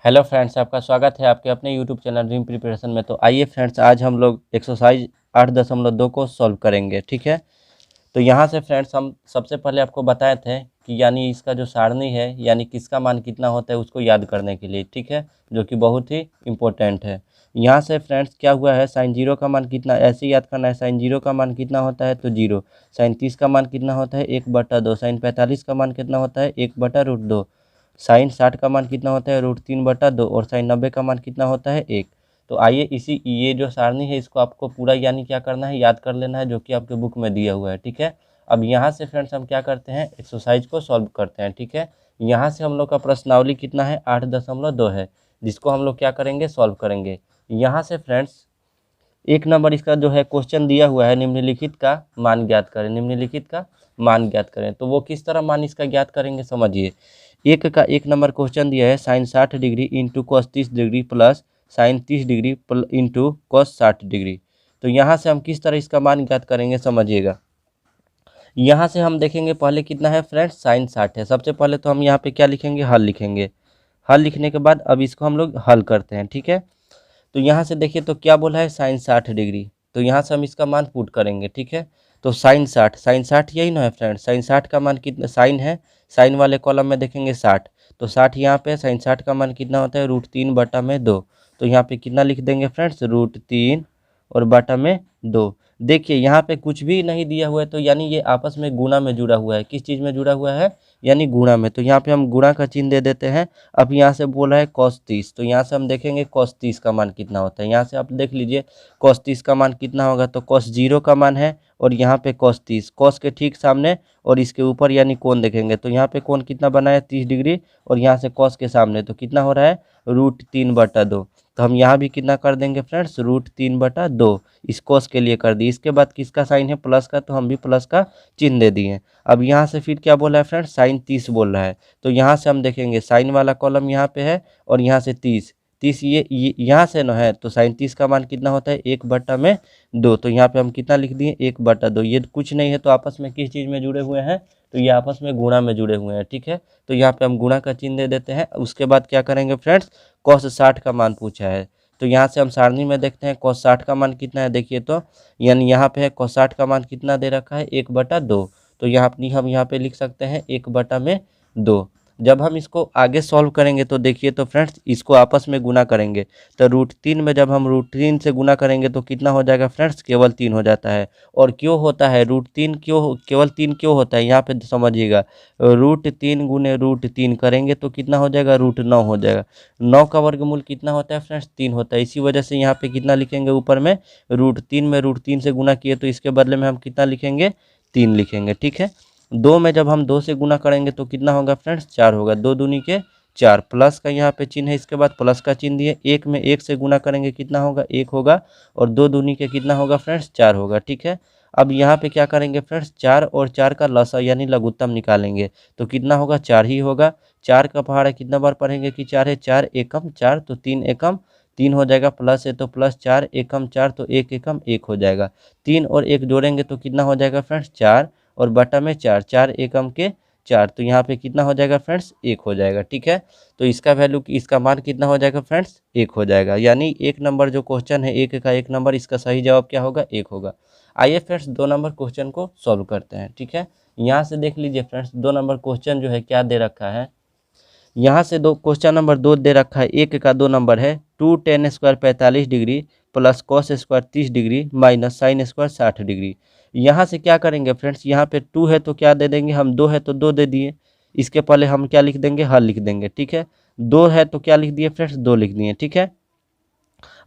Hello friends, आपका स्वागत है आपके अपने यूट्यूब चैनल ड्रीम प्रिपरेशन में। तो आइए फ्रेंड्स, आज हम लोग एक्सरसाइज 8.2 को सॉल्व करेंगे। ठीक है, तो यहाँ से फ्रेंड्स हम सबसे पहले आपको बताए थे कि यानी इसका जो सारणी है यानी किसका मान कितना होता है उसको याद करने के लिए। ठीक है, जो कि बहुत ही इम्पोर्टेंट है। यहाँ से फ्रेंड्स क्या हुआ है, साइन जीरो का मान कितना, ऐसे याद करना है। साइन जीरो का मान कितना होता है तो जीरो। साइन 30 का मान कितना होता है 1/2। साइन 45 का मान कितना होता है 1/√2। साइन 60 का मान कितना होता है √3/2। और साइन 90 का मान कितना होता है 1। तो आइए इसी ये जो सारणी है इसको आपको पूरा यानी क्या करना है, याद कर लेना है, जो कि आपके बुक में दिया हुआ है। ठीक है, अब यहाँ से फ्रेंड्स हम क्या करते हैं, एक्सरसाइज को सॉल्व करते हैं। ठीक है, यहाँ से हम लोग का प्रश्नावली कितना है 8.2 है, जिसको हम लोग क्या करेंगे, सॉल्व करेंगे। यहाँ से फ्रेंड्स 1 नंबर इसका जो है क्वेश्चन दिया हुआ है, निम्नलिखित का मान ज्ञात करें। निम्नलिखित का मान ज्ञात करें, तो वो किस तरह मान इसका ज्ञात करेंगे समझिए। 1 नंबर क्वेश्चन दिया है sine 60 degree into cos 30 degree plus sine 30 degree into cos 60 degree. तो यहाँ से हम किस तरह इसका मान ज्ञात करेंगे समझिएगा। यहाँ से हम देखेंगे पहले कितना है फ्रेंड्स, साइन 60 है। सबसे पहले तो हम यहाँ पे क्या लिखेंगे, हल लिखेंगे। हल लिखने के बाद अब इसको हम लोग हल करते हैं। ठीक है, तो यहाँ से देखिए तो क्या बोला है साइन 60 डिग्री, तो यहाँ से हम इसका मान पुट करेंगे। ठीक है, तो साइन 60 यही ना है फ्रेंड्स। साइन 60 का मान कितना, साइन है, साइन वाले कॉलम में देखेंगे 60, तो 60 यहाँ पे। साइन 60 का मान कितना होता है √3/2। तो यहाँ पे कितना लिख देंगे फ्रेंड्स, √3 और बटा में 2। देखिए यहाँ पे कुछ भी नहीं दिया हुआ है, तो यानी ये आपस में गुणा में जुड़ा हुआ है। किस चीज़ में जुड़ा हुआ है, यानी गुणा में। तो यहाँ पे हम गुणा का चिन्ह दे देते हैं। अब यहाँ से बोला है cos 30, तो यहाँ से हम देखेंगे cos 30 का मान कितना होता है। यहाँ से आप देख लीजिए cos 30 का मान कितना होगा, तो cos 0 का मान है और यहाँ पे cos 30, cos के ठीक सामने और इसके ऊपर यानी कोण देखेंगे, तो यहाँ पे कोण कितना बना है 30 डिग्री, और यहाँ से cos के सामने तो कितना हो रहा है √3/2। तो हम यहाँ भी कितना कर देंगे फ्रेंड्स, √3/2 इस cos के लिए कर दी। इसके बाद किसका साइन है, प्लस का, तो हम भी प्लस का चिन्ह दे दिए। अब यहाँ से फिर क्या बोला है फ्रेंड्स, साइन 30 बोल रहा है। तो यहाँ से हम देखेंगे साइन वाला कॉलम यहाँ पे है और यहाँ से 30 30 ये यहाँ से न है, तो साइन 30 का मान कितना होता है 1/2। तो यहाँ पे हम कितना लिख दिए 1/2। ये कुछ नहीं है, तो आपस में किस चीज़ में जुड़े हुए हैं, तो ये आपस में गुणा में जुड़े हुए हैं। ठीक है, तो यहाँ पे हम गुणा का चिन्ह दे देते हैं। उसके बाद क्या करेंगे फ्रेंड्स, cos 60 का मान पूछा है, तो यहाँ से हम सारणी में देखते हैं cos 60 का मान कितना है। देखिए तो यानी यहाँ पे है cos 60 का मान कितना दे रखा है 1/2। तो यहाँ अपनी हम यहाँ पे लिख सकते हैं 1/2। जब हम इसको आगे सॉल्व करेंगे तो देखिए तो फ्रेंड्स इसको आपस में गुना करेंगे, तो √3 में जब हम √3 से गुना करेंगे तो कितना हो जाएगा फ्रेंड्स, केवल 3 हो जाता है। और क्यों होता है √3, क्यों केवल 3 क्यों होता है, यहाँ पे समझिएगा। √3 गुने √3 करेंगे तो कितना हो जाएगा, √9 हो जाएगा। 9 का वर्गमूल कितना होता है फ्रेंड्स, 3 होता है। इसी वजह से यहाँ पे कितना लिखेंगे, ऊपर में √3 से गुना किए तो इसके बदले में हम कितना लिखेंगे, 3 लिखेंगे। ठीक है, 2 में जब हम 2 से गुना करेंगे तो कितना होगा फ्रेंड्स, 4 होगा। 2 दूनी के 4, प्लस का यहाँ पे चिन्ह है, इसके बाद प्लस का चिन्ह दिए। 1 में 1 से गुना करेंगे कितना होगा, 1 होगा। और 2 दूनी के कितना होगा फ्रेंड्स, 4 होगा। ठीक है, अब यहाँ पे क्या करेंगे फ्रेंड्स, 4 और 4 का लसा यानी लघुत्तम निकालेंगे, तो कितना होगा, 4 ही होगा। 4 का पहाड़ा कितना बार पढ़ेंगे कि 4 है, 4 एकम 4, तो 3 एकम 3 हो जाएगा। प्लस है तो प्लस 4 एकम 4, तो 1 एकम 1 हो जाएगा। 3 और 1 जोड़ेंगे तो कितना हो जाएगा फ्रेंड्स, 4 और बटा में 4, 4 एकम के 4, तो यहाँ पे कितना हो जाएगा फ्रेंड्स, 1 हो जाएगा। ठीक है, तो इसका वैल्यू, इसका मान कितना हो जाएगा फ्रेंड्स, 1 हो जाएगा। यानी 1 नंबर जो क्वेश्चन है, 1 का 1 नंबर, इसका सही जवाब क्या होगा, 1 होगा। आइए फ्रेंड्स 2 नंबर क्वेश्चन को सॉल्व करते हैं। ठीक है, यहाँ से देख लीजिए फ्रेंड्स 2 नंबर क्वेश्चन जो है क्या दे रखा है। यहाँ से दो क्वेश्चन नंबर 2 दे रखा है, 1 का 2 नंबर है 2 tan square 45 degree plus cos square 30 degree minus sine square 60 degree. यहाँ से क्या करेंगे फ्रेंड्स, यहाँ पे 2 है तो क्या दे देंगे हम, 2 है तो 2 दे दिए। इसके पहले हम क्या लिख देंगे, हल लिख देंगे। ठीक है, 2 है तो क्या लिख दिए फ्रेंड्स, 2 लिख दिए। ठीक है,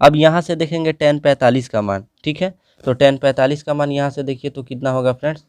अब यहाँ से देखेंगे tan 45 का मान। ठीक है, तो tan 45 का मान यहाँ से देखिए तो कितना होगा फ्रेंड्स,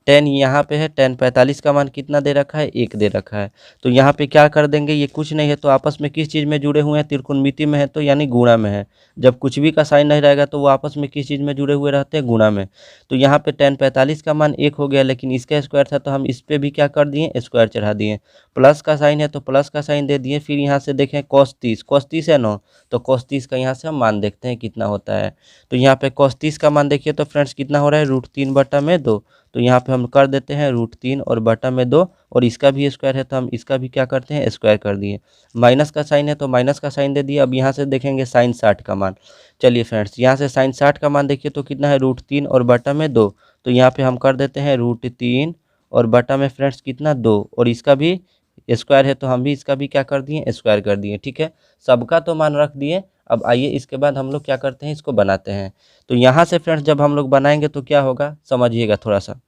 10 यहाँ पे है, tan 45 का मान कितना दे रखा है, 1 दे रखा है। तो यहाँ पे क्या कर देंगे, ये कुछ नहीं है तो आपस में किस चीज़ में जुड़े हुए हैं, त्रिकोणमिति में है, तो यानी गुणा में है। जब कुछ भी का साइन नहीं रहेगा तो वो आपस में किस चीज़ में जुड़े हुए रहते हैं, गुणा में। तो यहाँ पे tan 45 का मान 1 हो गया, लेकिन इसका स्क्वायर था तो हम इस पर भी क्या कर दिए, स्क्वायर चढ़ा दिए। प्लस का साइन है तो प्लस का साइन दे दिए। फिर यहाँ से देखें cos 30 है ना, तो cos 30 का यहाँ से हम मान देखते हैं कितना होता है। तो यहाँ पे cos 30 का मान देखिए तो फ्रेंड्स कितना हो रहा है, √3/2। तो यहाँ पे हम कर देते हैं √3 और बटा में 2, और इसका भी स्क्वायर है तो हम इसका भी क्या करते हैं, स्क्वायर कर दिए। माइनस का साइन है तो माइनस का साइन दे दिए। अब यहाँ से देखेंगे साइन 60 का मान। चलिए फ्रेंड्स, यहाँ से साइन 60 का मान देखिए तो कितना है, √3 और बटा में 2। तो यहाँ पे हम कर देते हैं √3 और बटा में फ्रेंड्स कितना, 2, और इसका भी स्क्वायर है तो हम भी इसका भी क्या कर दिए, स्क्वायर कर दिए। ठीक है, सबका तो मान रख दिए। अब आइए इसके बाद हम लोग क्या करते हैं, इसको बनाते हैं। तो यहाँ से फ्रेंड्स जब हम लोग बनाएंगे तो क्या होगा, समझिएगा थोड़ा सा।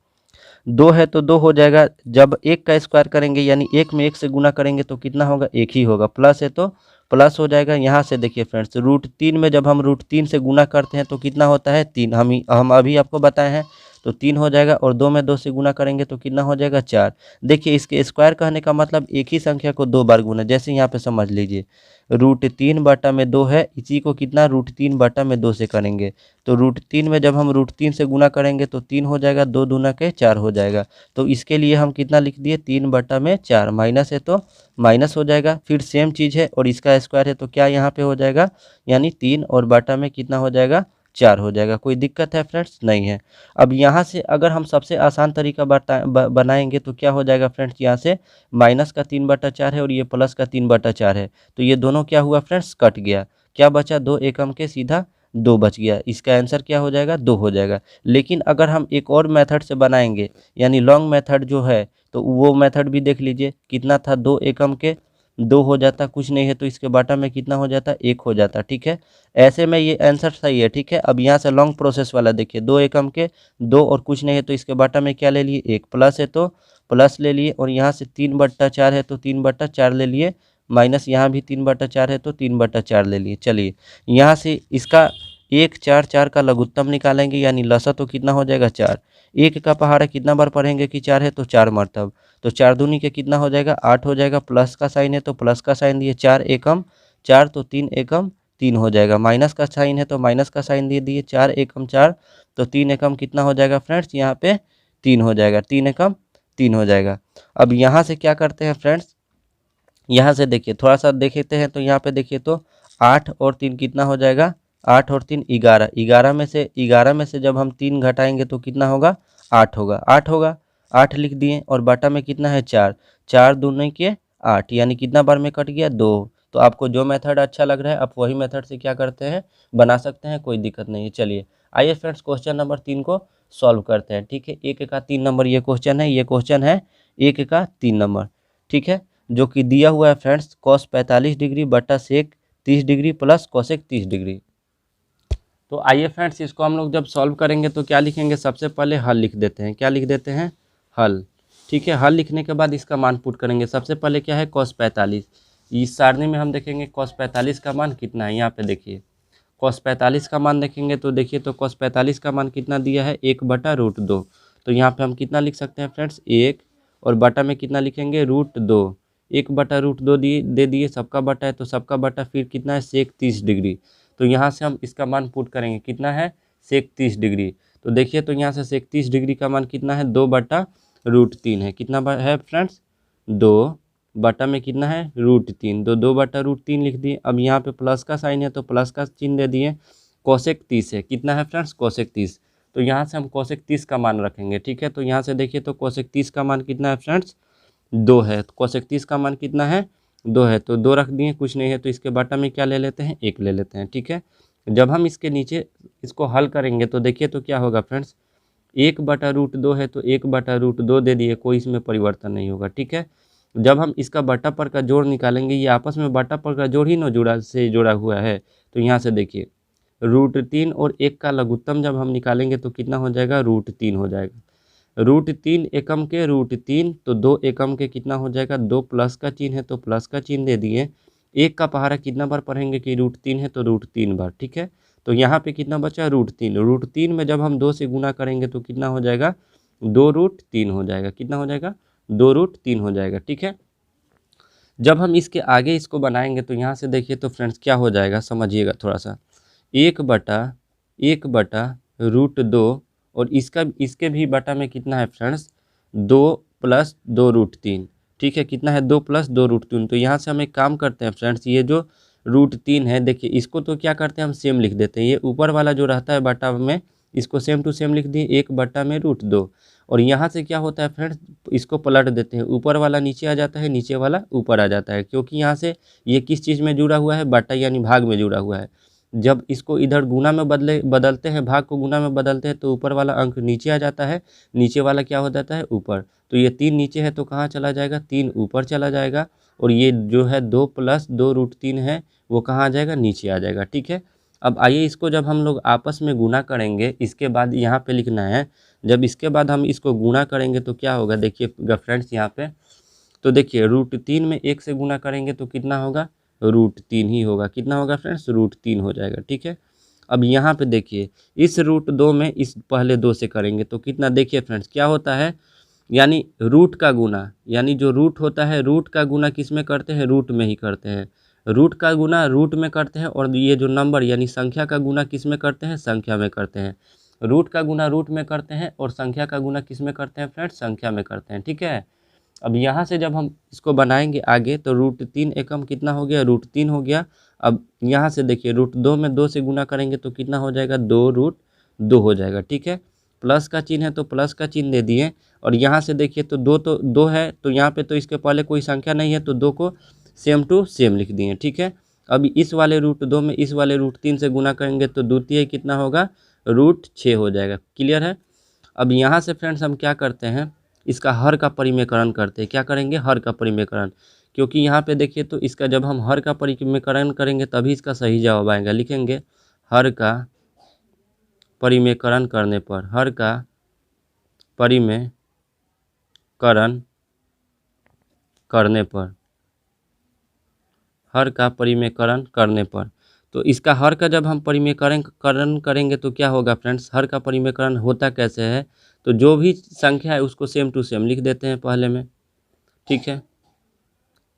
2 है तो 2 हो जाएगा, जब 1 का स्क्वायर करेंगे यानी 1 में 1 से गुना करेंगे तो कितना होगा, 1 ही होगा। प्लस है तो प्लस हो जाएगा। यहाँ से देखिए फ्रेंड्स, √3 में जब हम √3 से गुना करते हैं तो कितना होता है, 3। हम अभी आपको बताए हैं, तो 3 हो जाएगा। और 2 में 2 से गुना करेंगे तो कितना हो जाएगा, 4। देखिए इसके स्क्वायर कहने का मतलब एक ही संख्या को 2 बार गुना, जैसे यहाँ पे समझ लीजिए √3 बटा में 2 है, इसी को कितना, √3 बटा में 2 से करेंगे। तो √3 में जब हम √3 से गुना करेंगे तो 3 हो जाएगा, 2 दूना के 4 हो जाएगा। तो इसके लिए हम कितना लिख दिए, 3 बटा में 4। माइनस है तो माइनस हो जाएगा। फिर सेम चीज़ है और इसका स्क्वायर है तो क्या यहाँ पे हो जाएगा, यानी 3 और बटा में कितना हो जाएगा, 4 हो जाएगा। कोई दिक्कत है फ्रेंड्स, नहीं है। अब यहाँ से अगर हम सबसे आसान तरीका बनाएंगे तो क्या हो जाएगा फ्रेंड्स, यहाँ से माइनस का 3/4 है और ये प्लस का 3/4 है, तो ये दोनों क्या हुआ फ्रेंड्स, कट गया। क्या बचा, 2 एकम के सीधा 2 बच गया। इसका आंसर क्या हो जाएगा, 2 हो जाएगा। लेकिन अगर हम एक और मेथड से बनाएंगे, यानी लॉन्ग मेथड जो है, तो वो मेथड भी देख लीजिए। कितना था, 2 एकम के 2 हो जाता, कुछ नहीं है तो इसके बाटा में कितना हो जाता, 1 हो जाता। ठीक है, ऐसे में ये आंसर सही है। ठीक है, अब यहाँ से लॉन्ग प्रोसेस वाला देखिए, 2 एकम के 2 और कुछ नहीं है तो इसके बाटा में क्या ले लिए, 1। प्लस है तो प्लस ले लिए, और यहाँ से 3/4 है तो 3/4 ले लिए। माइनस यहाँ भी 3/4 है तो 3/4 ले लिए। चलिए यहाँ से इसका 1 4 4 का लघुत्तम निकालेंगे, यानी लसा तो कितना हो जाएगा, 4। 1 का पहाड़ा कितना बार पढ़ेंगे कि 4 है तो 4 मरतब, तो 4 दूनी के कितना हो जाएगा, 8 हो जाएगा। प्लस का साइन है तो प्लस का साइन दिए, 4 एकम 4 तो 3 एकम 3 हो जाएगा। माइनस का साइन है तो माइनस का साइन दे दिए, 4 एकम 4 तो 3 एकम कितना हो जाएगा फ्रेंड्स, यहाँ पे 3 हो जाएगा। 3 एकम 3 हो जाएगा। अब यहाँ से क्या करते हैं फ्रेंड्स, यहाँ से देखिए थोड़ा सा देखते हैं, तो यहाँ पे देखिए तो 8 और 3 कितना हो जाएगा, 8 और 3 11। 11 में से जब हम 3 घटाएंगे तो कितना होगा, 8 होगा। 8 होगा, 8 लिख दिए। और बटा में कितना है, 4। 4 दूनी के 8, यानी कितना बार में कट गया, 2। तो आपको जो मेथड अच्छा लग रहा है आप वही मेथड से क्या करते हैं, बना सकते हैं, कोई दिक्कत नहीं है। चलिए आइए फ्रेंड्स क्वेश्चन नंबर 3 को सॉल्व करते हैं। ठीक है, 1 का 3 नंबर ये क्वेश्चन है, ये क्वेश्चन है 1 का 3 नंबर। ठीक है, जो कि दिया हुआ है फ्रेंड्स, cos 45 डिग्री बटा सेक 30 डिग्री प्लस कोसेक 30 डिग्री। तो आइए फ्रेंड्स इसको हम लोग जब सॉल्व करेंगे तो क्या लिखेंगे, सबसे पहले हल लिख देते हैं। क्या लिख देते हैं, हल। ठीक है, हल लिखने के बाद इसका मान पुट करेंगे। सबसे पहले क्या है, cos 45। इस सारणी में हम देखेंगे cos 45 का मान कितना है। यहाँ पे देखिए cos 45 का मान देखेंगे तो देखिए तो cos 45 का मान कितना दिया है, 1/√2। तो यहाँ पे हम कितना लिख सकते हैं फ्रेंड्स, 1, और बटा में कितना लिखेंगे, √2। 1/√2 दे दिए, सबका बटा है तो सबका बटा, फिर कितना है, सेक 30 डिग्री। तो यहाँ से हम इसका मान पुट करेंगे, कितना है, सेक 30 डिग्री। तो देखिए तो यहाँ से सेक 30 डिग्री का मान कितना है, 2/√3 है। कितना है फ्रेंड्स, 2 बटा में कितना है, √3। 2/√3 लिख दिए। अब यहाँ पे प्लस का साइन है तो प्लस का चिन्ह दे दिए। कोसेक 30 है, कितना है फ्रेंड्स, कोसेक 30। तो यहाँ से हम कोसेक 30 का मान रखेंगे। ठीक है, तो यहाँ से देखिए तो कोसेक 30 का मान कितना है फ्रेंड्स, 2 है। तो कोसेक 30 का मान कितना है, 2 है, तो 2 रख दिए, कुछ नहीं है तो इसके बटा में क्या ले लेते हैं, 1 ले लेते हैं। ठीक है, जब हम इसके नीचे इसको हल करेंगे तो देखिए तो क्या होगा फ्रेंड्स, 1/√2 है तो 1/√2 दे दिए, कोई इसमें परिवर्तन नहीं होगा। ठीक है, जब हम इसका बटा पर का जोड़ निकालेंगे, ये आपस में बटा पर का जोड़ ही ना जुड़ा हुआ है। तो यहाँ से देखिए √3 और 1 का लघुत्तम जब हम निकालेंगे तो कितना हो जाएगा, √3 हो जाएगा। √3 एकम के √3 तो 2 एकम के कितना हो जाएगा, 2 प्लस का चिन्ह है तो प्लस का चिन्ह दे दिए। 1 का पहाड़ा कितना बार पढ़ेंगे कि √3 है तो √3 बार। ठीक है, तो यहाँ पे कितना बचा, √3। √3 में जब हम 2 से गुना करेंगे तो कितना हो जाएगा, 2√3 हो जाएगा। कितना हो जाएगा, 2√3 हो जाएगा। ठीक है, जब हम इसके आगे इसको बनाएंगे तो यहाँ से देखिए तो फ्रेंड्स क्या हो जाएगा, समझिएगा थोड़ा सा। 1/√2 और इसके भी बटा में कितना है फ्रेंड्स, 2 + 2√3। ठीक है, कितना है, 2 + 2√3। तो यहाँ से हम एक काम करते हैं फ्रेंड्स, ये जो √3 है देखिए, इसको तो क्या करते हैं हम सेम लिख देते हैं। ये ऊपर वाला जो रहता है बटा में, इसको सेम टू सेम लिख दिए 1/√2। और यहाँ से क्या होता है फ्रेंड्स, इसको पलट देते हैं, ऊपर वाला नीचे आ जाता है, नीचे वाला ऊपर आ जाता है, क्योंकि यहाँ से ये किस चीज़ में जुड़ा हुआ है, बट्टा यानी भाग में जुड़ा हुआ है। जब इसको इधर गुना में बदलते हैं, भाग को गुना में बदलते हैं, तो ऊपर वाला अंक नीचे आ जाता है, नीचे वाला क्या हो जाता है, ऊपर। तो ये 3 नीचे है तो कहाँ चला जाएगा, 3 ऊपर चला जाएगा। और ये जो है 2 + 2√3 है वो कहाँ आ जाएगा, नीचे आ जाएगा। ठीक है, अब आइए इसको जब हम लोग आपस में गुना करेंगे, इसके बाद यहाँ पे लिखना है, जब इसके बाद हम इसको गुना करेंगे तो क्या होगा, देखिएगा फ्रेंड्स यहाँ पे। तो देखिए √3 में 1 से गुना करेंगे तो कितना होगा, √3 ही होगा। कितना होगा फ्रेंड्स, √3 हो जाएगा। ठीक है, अब यहाँ पे देखिए इस √2 में इस पहले 2 से करेंगे तो कितना, देखिए फ्रेंड्स क्या होता है, यानी रूट का गुना, यानी जो रूट होता है, रूट का गुना किस में करते हैं, रूट में ही करते हैं। रूट का गुना रूट में करते हैं, और ये जो नंबर यानी संख्या का गुना किस में करते हैं, संख्या में करते हैं। रूट का गुना रूट में करते हैं और संख्या का गुना किस में करते हैं फ्रेंड्स, संख्या में करते हैं। ठीक है, अब यहाँ से जब हम इसको बनाएंगे आगे तो √3 एकम कितना हो गया, √3 हो गया। अब यहाँ से देखिए √2 में 2 से गुना करेंगे तो कितना हो जाएगा, 2√2 हो जाएगा। ठीक है, प्लस का चिन्ह है तो प्लस का चिन्ह दे दिए। और यहाँ से देखिए तो 2 है, तो यहाँ पे तो इसके पहले कोई संख्या नहीं है, तो 2 को सेम टू सेम लिख दिए। ठीक है, अब इस वाले √2 में इस वाले √3 से गुना करेंगे तो द्वितीय कितना होगा, √6 हो जाएगा। क्लियर है। अब यहाँ से फ्रेंड्स हम क्या करते हैं, इसका हर का परिमेयकरण करते हैं। क्या करेंगे, हर का परिमेयकरण, क्योंकि यहाँ पे देखिए तो इसका जब हम हर का परिमेयकरण करेंगे तभी इसका सही जवाब आएगा। लिखेंगे हर का परिमेयकरण करने पर, हर का परिमेयकरण करने पर, हर का परिमेयकरण करने पर, तो इसका हर का जब हम परिमेयकरण करेंगे तो क्या होगा फ्रेंड्स, हर का परिमेयकरण होता कैसे है, तो जो भी संख्या है उसको सेम टू सेम लिख देते हैं पहले में। ठीक है,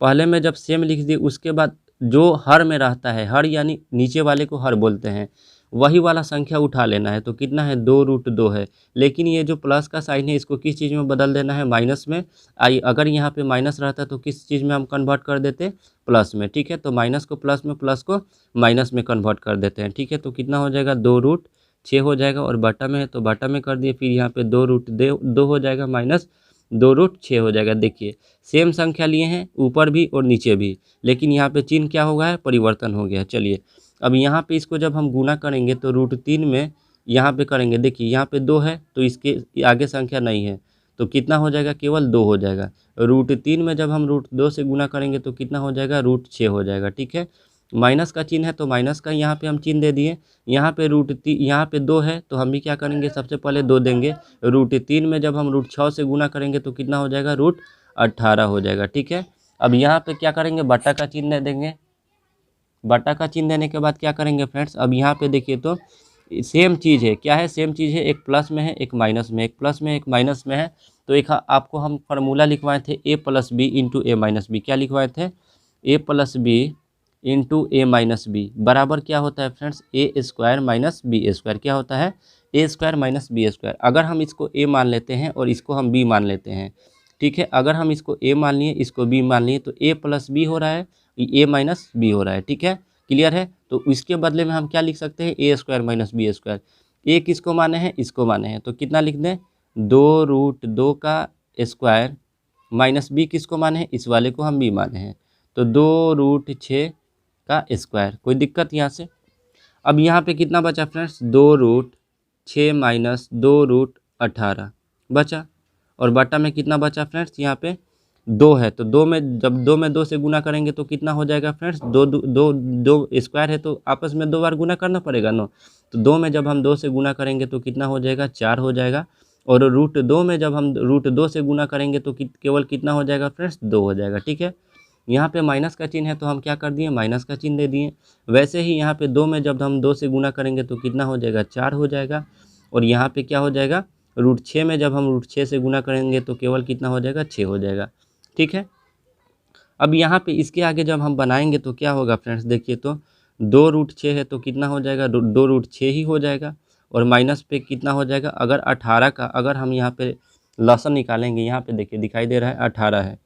पहले में जब सेम लिख दिए उसके बाद जो हर में रहता है, हर यानी नीचे वाले को हर बोलते हैं, वही वाला संख्या उठा लेना है। तो कितना है, 2√2 है। लेकिन ये जो प्लस का साइन है इसको किस चीज़ में बदल देना है, माइनस में। अगर यहाँ पे माइनस रहता तो किस चीज़ में हम कन्वर्ट कर देते, प्लस में। ठीक है, तो माइनस को प्लस में, प्लस को माइनस में कन्वर्ट कर देते हैं। ठीक है, तो कितना हो जाएगा, 2√6 हो जाएगा। और बटा में है तो बटा में कर दिए, फिर यहाँ पे 2√2 हो जाएगा, माइनस 2√6 हो जाएगा। देखिए सेम संख्या लिए हैं ऊपर भी और नीचे भी, लेकिन यहाँ पे चिन्ह क्या हो गया है, परिवर्तन हो गया है। चलिए अब यहाँ पे इसको जब हम गुना करेंगे तो √3 में यहाँ पे करेंगे, देखिए यहाँ पे 2 है तो इसके आगे संख्या नहीं है, तो कितना हो जाएगा, केवल 2 हो जाएगा। √3 में जब हम √2 से गुना करेंगे तो कितना हो जाएगा, √6 हो जाएगा। ठीक है, माइनस का चिन्ह है तो माइनस का यहाँ पे हम चिन्ह दे दिए। यहाँ पे यहाँ पे 2 है तो हम भी क्या करेंगे, सबसे पहले 2 देंगे। √3 में जब हम √6 से गुना करेंगे तो कितना हो जाएगा, √18 हो जाएगा। ठीक है, अब यहाँ पे क्या करेंगे, बटा का चिन्ह देंगे। बटा का चिन्ह देने के बाद क्या करेंगे फ्रेंड्स, अब यहाँ पे देखिए तो सेम चीज़ है, क्या है, सेम चीज़ है, एक प्लस में है एक माइनस में, एक प्लस में एक माइनस में है। तो एक आपको हम फार्मूला लिखवाए थे, a + b × a - b। क्या लिखवाए थे, a + b × a - b बराबर क्या होता है फ्रेंड्स, a² - b²। क्या होता है, a² - b²। अगर हम इसको a मान लेते हैं और इसको हम b मान लेते हैं, ठीक है, अगर हम इसको a मान लिए इसको b मान लिए तो a + b हो रहा है, a - b हो रहा है। ठीक है, क्लियर है। तो इसके बदले में हम क्या लिख सकते हैं, a² - b²। a किसको माने हैं, इसको माने हैं, तो कितना लिख दें, 2√2 का स्क्वायर माइनस b किसको माने हैं, इस वाले को हम b माने हैं, तो 2√6 का स्क्वायर। कोई दिक्कत यहाँ से। अब यहाँ पे कितना बचा फ्रेंड्स, 2√6 - 2√18 बचा। और बटा में कितना बचा फ्रेंड्स, यहाँ पे 2 है, तो 2 में जब 2 में 2 से गुना करेंगे तो कितना हो जाएगा फ्रेंड्स, 2 स्क्वायर है तो आपस में 2 बार गुना करना पड़ेगा ना। तो 2 में जब हम 2 से गुना करेंगे तो कितना हो जाएगा, 4 हो जाएगा। और √2 में जब हम √2 से गुना करेंगे तो केवल कितना हो जाएगा फ्रेंड्स, 2 हो जाएगा। ठीक है, यहाँ पे माइनस का चिन्ह है तो हम क्या कर दिए, माइनस का चिन्ह दे दिए। वैसे ही यहाँ पे 2 में जब हम 2 से गुना करेंगे तो कितना हो जाएगा, 4 हो जाएगा। और यहाँ पे क्या हो जाएगा, √6 में जब हम √6 से गुना करेंगे तो केवल कितना हो जाएगा, 6 हो जाएगा। ठीक है, अब यहाँ पे इसके आगे जब हम बनाएंगे तो क्या होगा फ्रेंड्स, देखिए तो 2√6 है तो कितना हो जाएगा, 2√6 ही हो जाएगा। और माइनस पे कितना हो जाएगा, अगर 18 का अगर हम यहाँ पे लसन निकालेंगे, यहाँ पे देखिए दिखाई दे रहा है 18 है।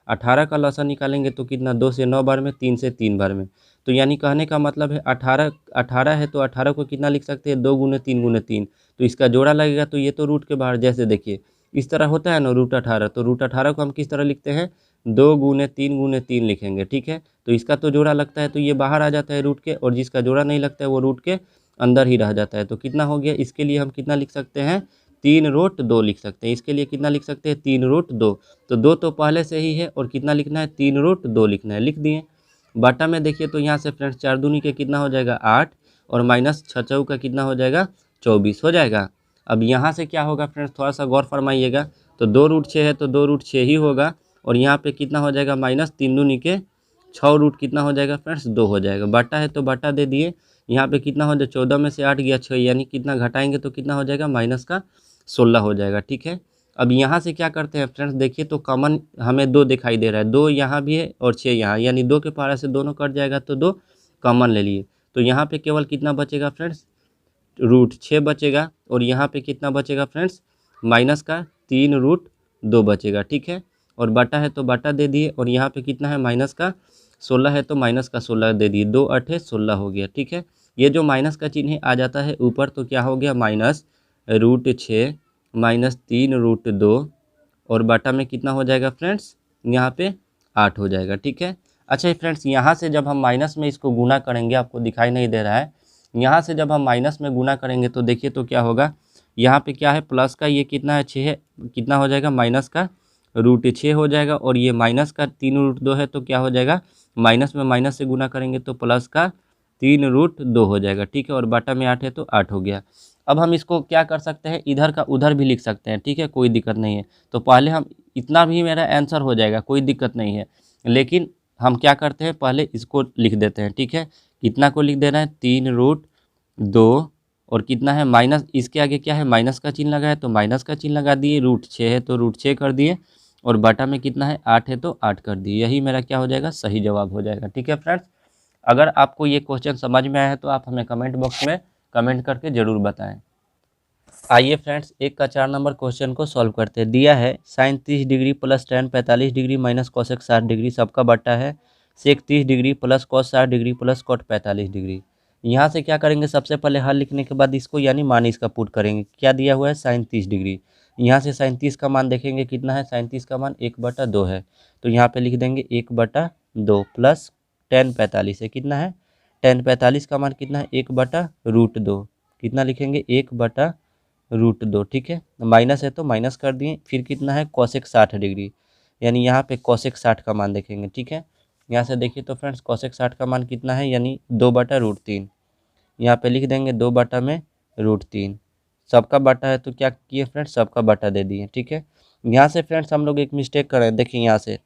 18 का लसा निकालेंगे तो कितना, 2 से 9 बार में, 3 से 3 बार में। तो यानी कहने का मतलब है 18 है तो 18 को कितना लिख सकते हैं, 2 गुने 3 गुने 3। तो इसका जोड़ा लगेगा तो ये तो रूट के बाहर, जैसे देखिए इस तरह होता है ना √18, तो √18 को हम किस तरह लिखते हैं, 2 गुने 3 लिखेंगे, ठीक है। तो इसका तो जोड़ा लगता है तो ये बाहर आ जाता है रूट के, और जिसका जोड़ा नहीं लगता है वो रूट के अंदर ही रह जाता है। तो कितना हो गया, इसके लिए हम कितना लिख सकते हैं, 3√2 लिख सकते हैं। इसके लिए कितना लिख सकते हैं, 3√2। तो 2 तो पहले से ही है और कितना लिखना है, 3√2 लिखना है, लिख दिए। बटा में देखिए तो यहाँ से फ्रेंड्स 4 दूनी के कितना हो जाएगा 8, और माइनस 6 चौ का कितना हो जाएगा 24 हो जाएगा। अब यहाँ से क्या होगा फ्रेंड्स, थोड़ा सा गौर फरमाइएगा। तो 2√6 है तो 2√6 ही होगा, और यहाँ पे कितना हो जाएगा माइनस 3 दूनी के 6 रूट कितना हो जाएगा फ्रेंड्स, 2 हो जाएगा। बटा है तो बटा दे दिए, यहाँ पे कितना हो जाए, 14 में से 8 गया 6, यानी कितना घटाएंगे तो कितना हो जाएगा, माइनस का 16 हो जाएगा, ठीक है। अब यहाँ से क्या करते हैं फ्रेंड्स, देखिए तो कॉमन हमें 2 दिखाई दे रहा है, 2 यहाँ भी है और 6 यहाँ, यानी 2 के पारा से दोनों कट जाएगा तो 2 कॉमन ले लिए। तो यहाँ पे केवल कितना बचेगा फ्रेंड्स, √6 बचेगा, और यहाँ पे कितना बचेगा फ्रेंड्स, माइनस का 3√2 बचेगा, ठीक है। और बटा है तो बटा दे दिए, और यहाँ पे कितना है, माइनस का 16 है तो माइनस का 16 दे दिए, 2 8 16 हो गया, ठीक है। ये जो माइनस का चिन्ह आ जाता है ऊपर तो क्या हो गया, माइनस √6 माइनस 3√2, और बटा में कितना हो जाएगा फ्रेंड्स, यहाँ पे 8 हो जाएगा, ठीक है। अच्छा फ्रेंड्स, यहाँ से जब हम माइनस में इसको गुना करेंगे, आपको दिखाई नहीं दे रहा है, यहाँ से जब हम माइनस में गुना करेंगे तो देखिए तो क्या होगा, यहाँ पे क्या है, प्लस का ये कितना है 6 है, कितना हो जाएगा, माइनस का √6 हो जाएगा, और ये माइनस का 3√2 है तो क्या हो जाएगा, माइनस में माइनस से गुना करेंगे तो प्लस का 3√2 हो जाएगा, ठीक है। और बटा में 8 है तो 8 हो गया। अब हम इसको क्या कर सकते हैं, इधर का उधर भी लिख सकते हैं, ठीक है, कोई दिक्कत नहीं है। तो पहले हम, इतना भी मेरा आंसर हो जाएगा, कोई दिक्कत नहीं है, लेकिन हम क्या करते हैं, पहले इसको लिख देते हैं, ठीक है। कितना को लिख देना है, 3√2, और कितना है माइनस, इसके आगे क्या है, माइनस का चिन्ह लगा है तो माइनस का चिन्ह लगा दिए, √6 है तो √6 कर दिए, और बटा में कितना है 8 है तो 8 कर दिए। यही मेरा क्या हो जाएगा, सही जवाब हो जाएगा, ठीक है फ्रेंड्स। अगर आपको ये क्वेश्चन समझ में आया है तो आप हमें कमेंट बॉक्स में कमेंट करके ज़रूर बताएं। आइए फ्रेंड्स, 1 का 4 नंबर क्वेश्चन को सॉल्व करते हैं। दिया है sine 30 degree plus tan 45 degree minus cosec 60 degree, सबका बट्टा है sec 30 degree plus cos 60 degree plus cot 45 degree. यहाँ से क्या करेंगे, सबसे पहले हल लिखने के बाद इसको यानी मान इसका पुट करेंगे। क्या दिया हुआ है, साइन 30 डिग्री। यहाँ से साइन 30 का मान देखेंगे कितना है, साइन 30 का मान 1/2 है, तो यहाँ पे लिख देंगे 1/2 प्लस tan 45 है, कितना है, tan 45 का मान कितना है, 1/√2, कितना लिखेंगे, 1/√2, ठीक है। माइनस है तो माइनस कर दिए, फिर कितना है, कोसेक 60 डिग्री, यानी यहाँ पे कोसेक 60 का मान देखेंगे, ठीक है। यहाँ से देखिए तो फ्रेंड्स कोसेक 60 का मान कितना है, यानी 2/√3, यहाँ पे लिख देंगे 2/√3। सबका बटा है तो क्या किए फ्रेंड्स, सबका बटा दे दिए, ठीक है। यहाँ से फ्रेंड्स हम लोग एक मिस्टेक करें, देखिए यहाँ से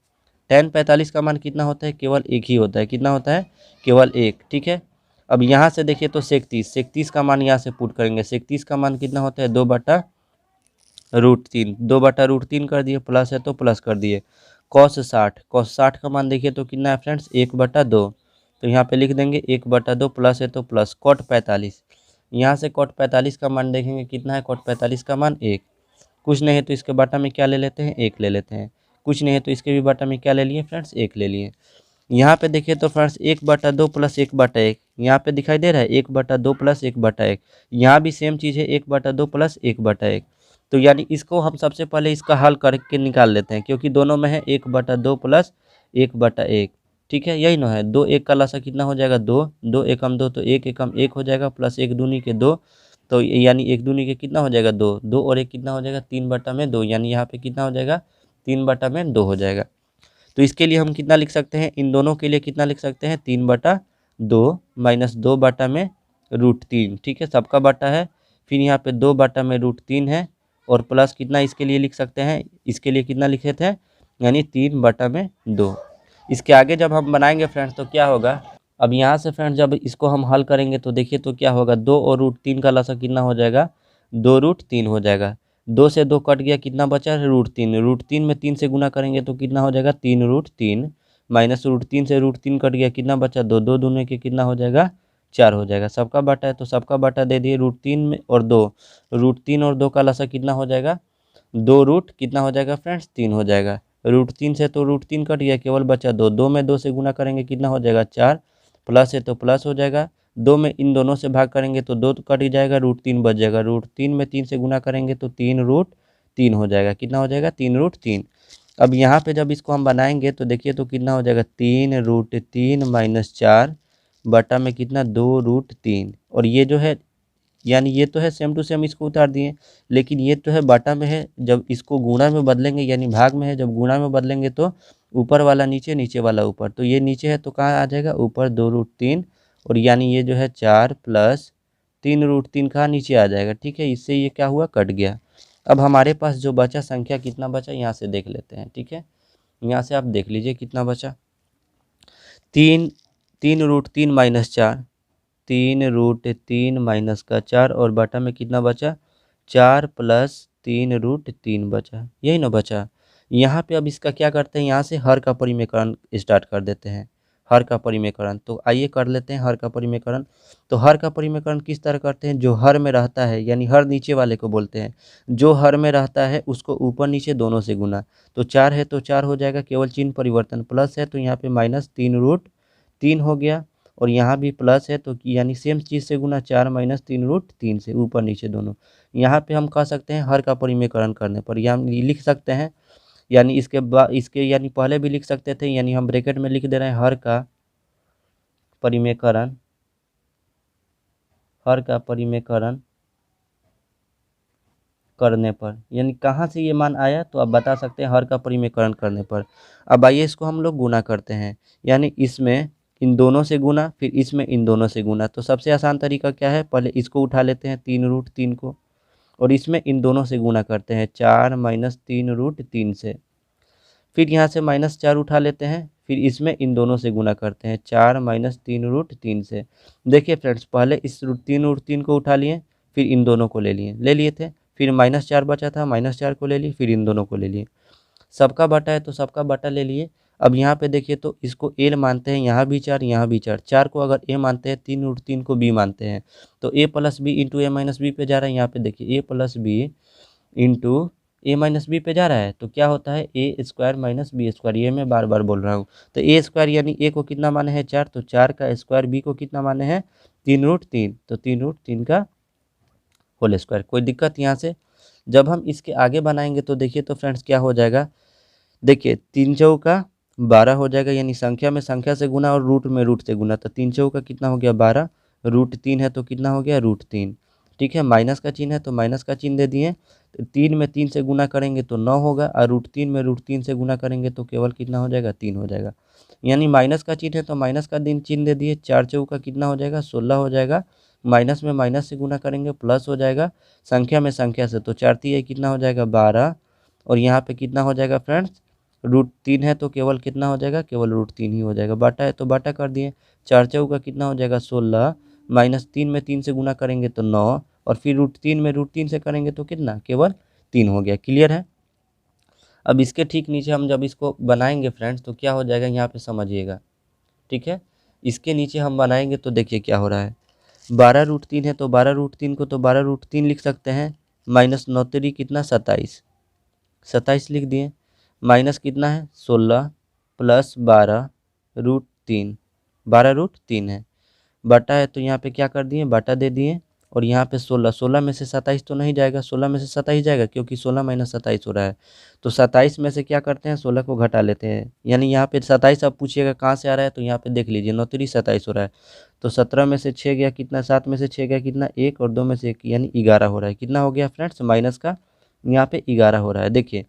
tan 45 का मान कितना होता है, केवल एक ही होता है, कितना होता है, केवल एक, ठीक है। अब यहाँ से देखिए तो सेक 30 का मान यहाँ से पुट करेंगे, सेक 30 का मान कितना होता है, 2/√3, 2/√3 कर दिए, प्लस है तो प्लस कर दिए। कॉस 60 का मान देखिए तो कितना है फ्रेंड्स, 1/2, तो यहाँ पे लिख देंगे 1/2, प्लस है तो प्लस। कॉट 45, यहाँ से कॉट 45 का मान देखेंगे कितना है, कॉट 45 का मान 1, कुछ नहीं है तो इसके बटा में क्या ले लेते हैं, 1 ले लेते हैं, कुछ नहीं है तो इसके भी बटा में क्या ले लिए फ्रेंड्स, 1 ले लिए। यहाँ पे देखिए तो फ्रेंड्स 1/2 प्लस 1/1, यहाँ पे दिखाई दे रहा है 1/2 प्लस 1/1, यहाँ भी सेम चीज़ है 1/2 प्लस 1/1। तो यानी इसको हम सबसे पहले इसका हल करके निकाल लेते हैं, क्योंकि दोनों में है 1/2 प्लस 1/1, ठीक है, यही ना है। 2 1 का लसा कितना हो जाएगा, 2, 2 एकम 2 तो 1 एकम 1 हो जाएगा, प्लस 1 दूनी के 2, तो यानी 1 दूनी के कितना हो जाएगा, 2, 2 और 1 कितना हो जाएगा, 3/2, यानी यहाँ पे कितना हो जाएगा, 3/2 हो जाएगा। तो इसके लिए हम कितना लिख सकते हैं, इन दोनों के लिए कितना लिख सकते हैं, 3/2 माइनस 2/√3, ठीक है, सबका बटा है, फिर यहाँ पे 2/√3 है, और प्लस कितना इसके लिए लिख सकते हैं, इसके लिए कितना लिखे थे, यानी 3/2। इसके आगे जब हम बनाएंगे फ्रेंड्स तो क्या होगा, अब यहाँ से फ्रेंड्स जब इसको हम हल करेंगे तो देखिए तो क्या होगा, 2 और √3 का लसा कितना हो जाएगा, 2√3 हो जाएगा। 2 से 2 कट गया, कितना बचा, √3, √3 में 3 से गुना करेंगे तो कितना हो जाएगा, 3√3, माइनस √3 से √3 कट गया, कितना बचा, 2, 2 दूने के कितना हो जाएगा, 4 हो जाएगा। सबका बटा है तो सबका बटा दे दिए, √3 में और 2, √3 और 2 का लसा कितना हो जाएगा, 2 रूट कितना हो जाएगा फ्रेंड्स, 3 हो जाएगा, √3 से तो √3 कट गया, केवल बचा 2। 2 में 2 से गुना करेंगे कितना हो जाएगा 4, प्लस है तो प्लस हो जाएगा। 2 में इन दोनों से भाग करेंगे तो 2 तो कट ही जाएगा, √3 बच जाएगा। √3 में 3 से गुना करेंगे तो 3√3 हो जाएगा। कितना हो जाएगा 3√3। अब यहाँ पे जब इसको हम बनाएंगे तो देखिए तो कितना हो जाएगा 3√3 माइनस 4 बटा में कितना 2√3। और ये जो है यानी ये तो है सेम टू सेम, इसको उतार दिए, लेकिन ये तो है बटा में है, जब इसको गुणा में बदलेंगे यानी भाग में है, जब गुणा में बदलेंगे तो ऊपर वाला नीचे, नीचे वाला ऊपर, तो ये नीचे है तो कहाँ आ जाएगा ऊपर 2√3। और यानी ये जो है 4 प्लस 3√3 कहाँ नीचे आ जाएगा। ठीक है, इससे ये क्या हुआ कट गया। अब हमारे पास जो बचा संख्या कितना बचा यहाँ से देख लेते हैं। ठीक है, यहाँ से आप देख लीजिए कितना बचा। 3√3 माइनस 4, 3√3 माइनस का 4 और बटा में कितना बचा 4 प्लस 3√3 बचा, यही ना बचा। यहाँ पे अब इसका क्या करते हैं, यहाँ से हर का परिमेयकरण स्टार्ट कर देते हैं। हर का परिमेयकरण तो आइए कर लेते हैं हर का परिमेयकरण। तो हर का परिमेयकरण किस तरह करते हैं, जो हर में रहता है यानी हर नीचे वाले को बोलते हैं, जो हर में रहता है उसको ऊपर नीचे दोनों से गुना। तो 4 है तो 4 हो जाएगा, केवल चिन्ह परिवर्तन, प्लस है तो यहाँ पे माइनस 3√3 हो गया। और यहाँ भी प्लस है तो यानी सेम चीज़ से गुना, 4 माइनस 3√3 से ऊपर नीचे दोनों। यहाँ पे हम कह सकते हैं हर का परिमेयकरण करने पर या हम लिख सकते हैं, यानी इसके बाद इसके यानी पहले भी लिख सकते थे, यानी हम ब्रैकेट में लिख दे रहे हैं हर का परिमेयकरण, हर का परिमेयकरण करने पर, यानी कहाँ से ये मान आया तो आप बता सकते हैं हर का परिमेयकरण करने पर। अब आइए इसको हम लोग गुना करते हैं, यानी इसमें इन दोनों से गुना, फिर इसमें इन दोनों से गुना। तो सबसे आसान तरीका क्या है, पहले इसको उठा लेते हैं 3√3 को, और इसमें इन दोनों से गुना करते हैं 4 माइनस 3√3 से। फिर यहाँ से -4 उठा लेते हैं, फिर इसमें इन दोनों से गुना करते हैं 4 माइनस 3√3 से। देखिए फ्रेंड्स, पहले इस 3√3 को उठा लिए, फिर इन दोनों को ले लिए थे, फिर -4 बचा था, -4 को ले लिए, फिर इन दोनों को ले लिए। सबका बटा है तो सबका बटा ले लिए। अब यहाँ पे देखिए तो इसको ए मानते हैं, यहाँ भी 4, यहाँ भी 4। 4 को अगर ए मानते हैं, 3√3 को बी मानते हैं, तो ए प्लस बी इंटू ए माइनस बी पे जा रहा है। यहाँ पे देखिए ए प्लस बी इंटू ए माइनस बी पे जा रहा है, तो क्या होता है ए स्क्वायर माइनस बी स्क्वायर। ये मैं बार बार बोल रहा हूँ। तो ए स्क्वायर यानी ए को कितना माने हैं 4, तो 4 का स्क्वायर, बी को कितना माने हैं 3√3, तो 3√3 का होल स्क्वायर। कोई दिक्कत यहाँ से। जब हम इसके आगे बनाएंगे तो देखिए तो फ्रेंड्स क्या हो जाएगा, देखिए 3 चौका 12 हो जाएगा, यानी संख्या में संख्या से गुना और रूट में रूट से गुना। तो 3 चौका कितना हो गया 12, √3 है तो कितना हो गया √3। ठीक है, माइनस का चिन्ह है तो माइनस का चिन्ह दे दिए। तो 3 में 3 से गुना करेंगे तो 9 होगा, और √3 में √3 से गुना करेंगे तो केवल कितना हो जाएगा 3 हो जाएगा। यानी माइनस का चिन्ह है तो माइनस का दिन चिन्ह दे दिए। 4 चौका कितना हो जाएगा 16 हो जाएगा, माइनस में माइनस से गुना करेंगे प्लस हो जाएगा, संख्या में संख्या से तो 4 3 कितना हो जाएगा 12। और यहाँ पे कितना हो जाएगा फ्रेंड्स, √3 है तो केवल कितना हो जाएगा, केवल √3 ही हो जाएगा। बाटा है तो बाटा कर दिए। 4 चौका कितना हो जाएगा 16, -3 में 3 से गुना करेंगे तो 9, और फिर √3 में √3 से करेंगे तो कितना, केवल 3 हो गया। क्लियर है। अब इसके ठीक नीचे हम जब इसको बनाएंगे फ्रेंड्स तो क्या हो जाएगा यहाँ पे समझिएगा। ठीक है, इसके नीचे हम बनाएंगे तो देखिए क्या हो रहा है, 12√3 है तो 12√3 को तो 12√3 लिख सकते हैं, माइनस 9 3 कितना 27, 27 लिख दिए, माइनस कितना है 16 प्लस 12√3, 12√3 है। बटा है तो यहाँ पे क्या कर दिए बटा दे दिए, और यहाँ पे 16, 16 में से 27 तो नहीं जाएगा, 16 में से 27 जाएगा क्योंकि 16 माइनस 27 हो रहा है। तो 27 में से क्या करते हैं 16 को घटा लेते हैं, यानी यहाँ पे 27 अब पूछिएगा कहाँ से आ रहा है, तो यहाँ पे देख लीजिए 9 3 27 हो रहा है। तो 17 में से 6 गया कितना, 7 में से 6 गया कितना 1, और 2 में से 1 यानी 11 हो रहा है। कितना हो गया फ्रेंड्स, माइनस का यहाँ पे 11 हो रहा है। देखिए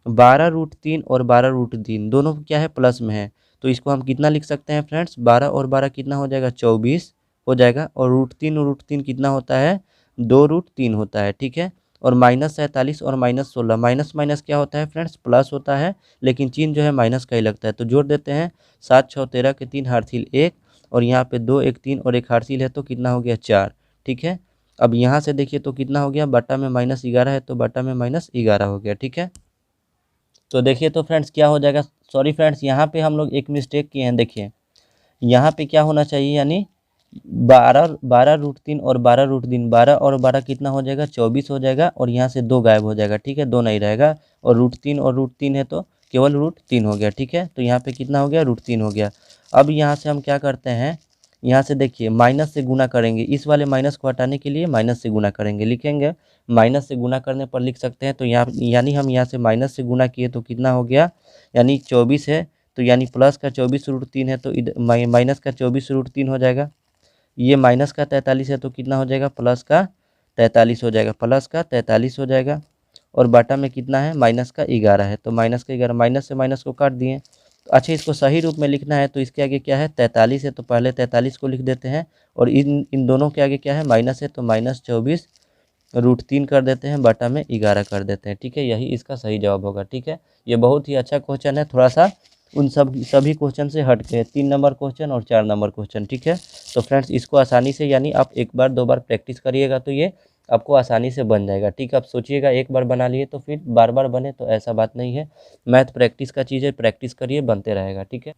12√3 और 12√3 दोनों क्या है प्लस में है, तो इसको हम कितना लिख सकते हैं फ्रेंड्स, 12 और 12 कितना हो जाएगा 24 हो जाएगा, और √3 कितना होता है 2√3 होता है। ठीक है, और -47 और -16, माइनस माइनस क्या होता है फ्रेंड्स, प्लस होता है, लेकिन चिन्ह जो है माइनस का ही लगता है। तो जोड़ देते हैं, 7 6 13 के 3 हारसील 1, और यहाँ पे 2 1 3 और 1 हारसील है तो कितना हो गया 4। ठीक है, अब यहाँ से देखिए तो कितना हो गया, बटा में -11 है तो बटा में -11 हो गया। ठीक है, तो देखिए तो फ्रेंड्स क्या हो जाएगा, सॉरी फ्रेंड्स यहाँ पे हम लोग एक मिस्टेक किए हैं। देखिए यहाँ पे क्या होना चाहिए, यानी 12√3 और 12√3, 12 और 12 कितना हो जाएगा 24 हो जाएगा, और यहाँ से 2 गायब हो जाएगा। ठीक है, 2 नहीं रहेगा, और √3 और √3 है तो केवल √3 हो गया। ठीक है, तो यहाँ पे कितना हो गया, √3 हो गया। अब यहाँ से हम क्या करते हैं, यहाँ से देखिए माइनस से गुना करेंगे, इस वाले माइनस को हटाने के लिए माइनस से गुना करेंगे, लिखेंगे माइनस से गुना करने पर लिख सकते हैं। तो यहाँ यानी हम यहाँ से माइनस से गुना किए तो कितना हो गया, यानी 24 है, तो यानी प्लस का 24 √3 है, तो माइनस का 24 √3 हो जाएगा। ये माइनस का 43 है तो कितना हो जाएगा, प्लस का 43 हो जाएगा, प्लस का 43 हो जाएगा। और बाटा में कितना है, माइनस का 11 है, तो माइनस का 11, माइनस से माइनस को काट दिए। तो अच्छा, इसको सही रूप में लिखना है तो इसके आगे क्या है, 43 है, तो पहले 43 को लिख देते हैं। और इन दोनों के आगे क्या है, माइनस है, तो -24 √3 कर देते हैं, बटा में 11 कर देते हैं। ठीक है, यही इसका सही जवाब होगा। ठीक है, ये बहुत ही अच्छा क्वेश्चन है, थोड़ा सा उन सभी क्वेश्चन से हट के 3 नंबर क्वेश्चन और 4 नंबर क्वेश्चन। ठीक है, तो फ्रेंड्स इसको आसानी से, यानी आप एक बार 2 बार प्रैक्टिस करिएगा तो ये आपको आसानी से बन जाएगा। ठीक है, आप सोचिएगा एक बार बना लिए तो फिर बार बार बने, तो ऐसा बात नहीं है। मैथ प्रैक्टिस का चीज़ है, प्रैक्टिस करिए, बनते रहेगा। ठीक है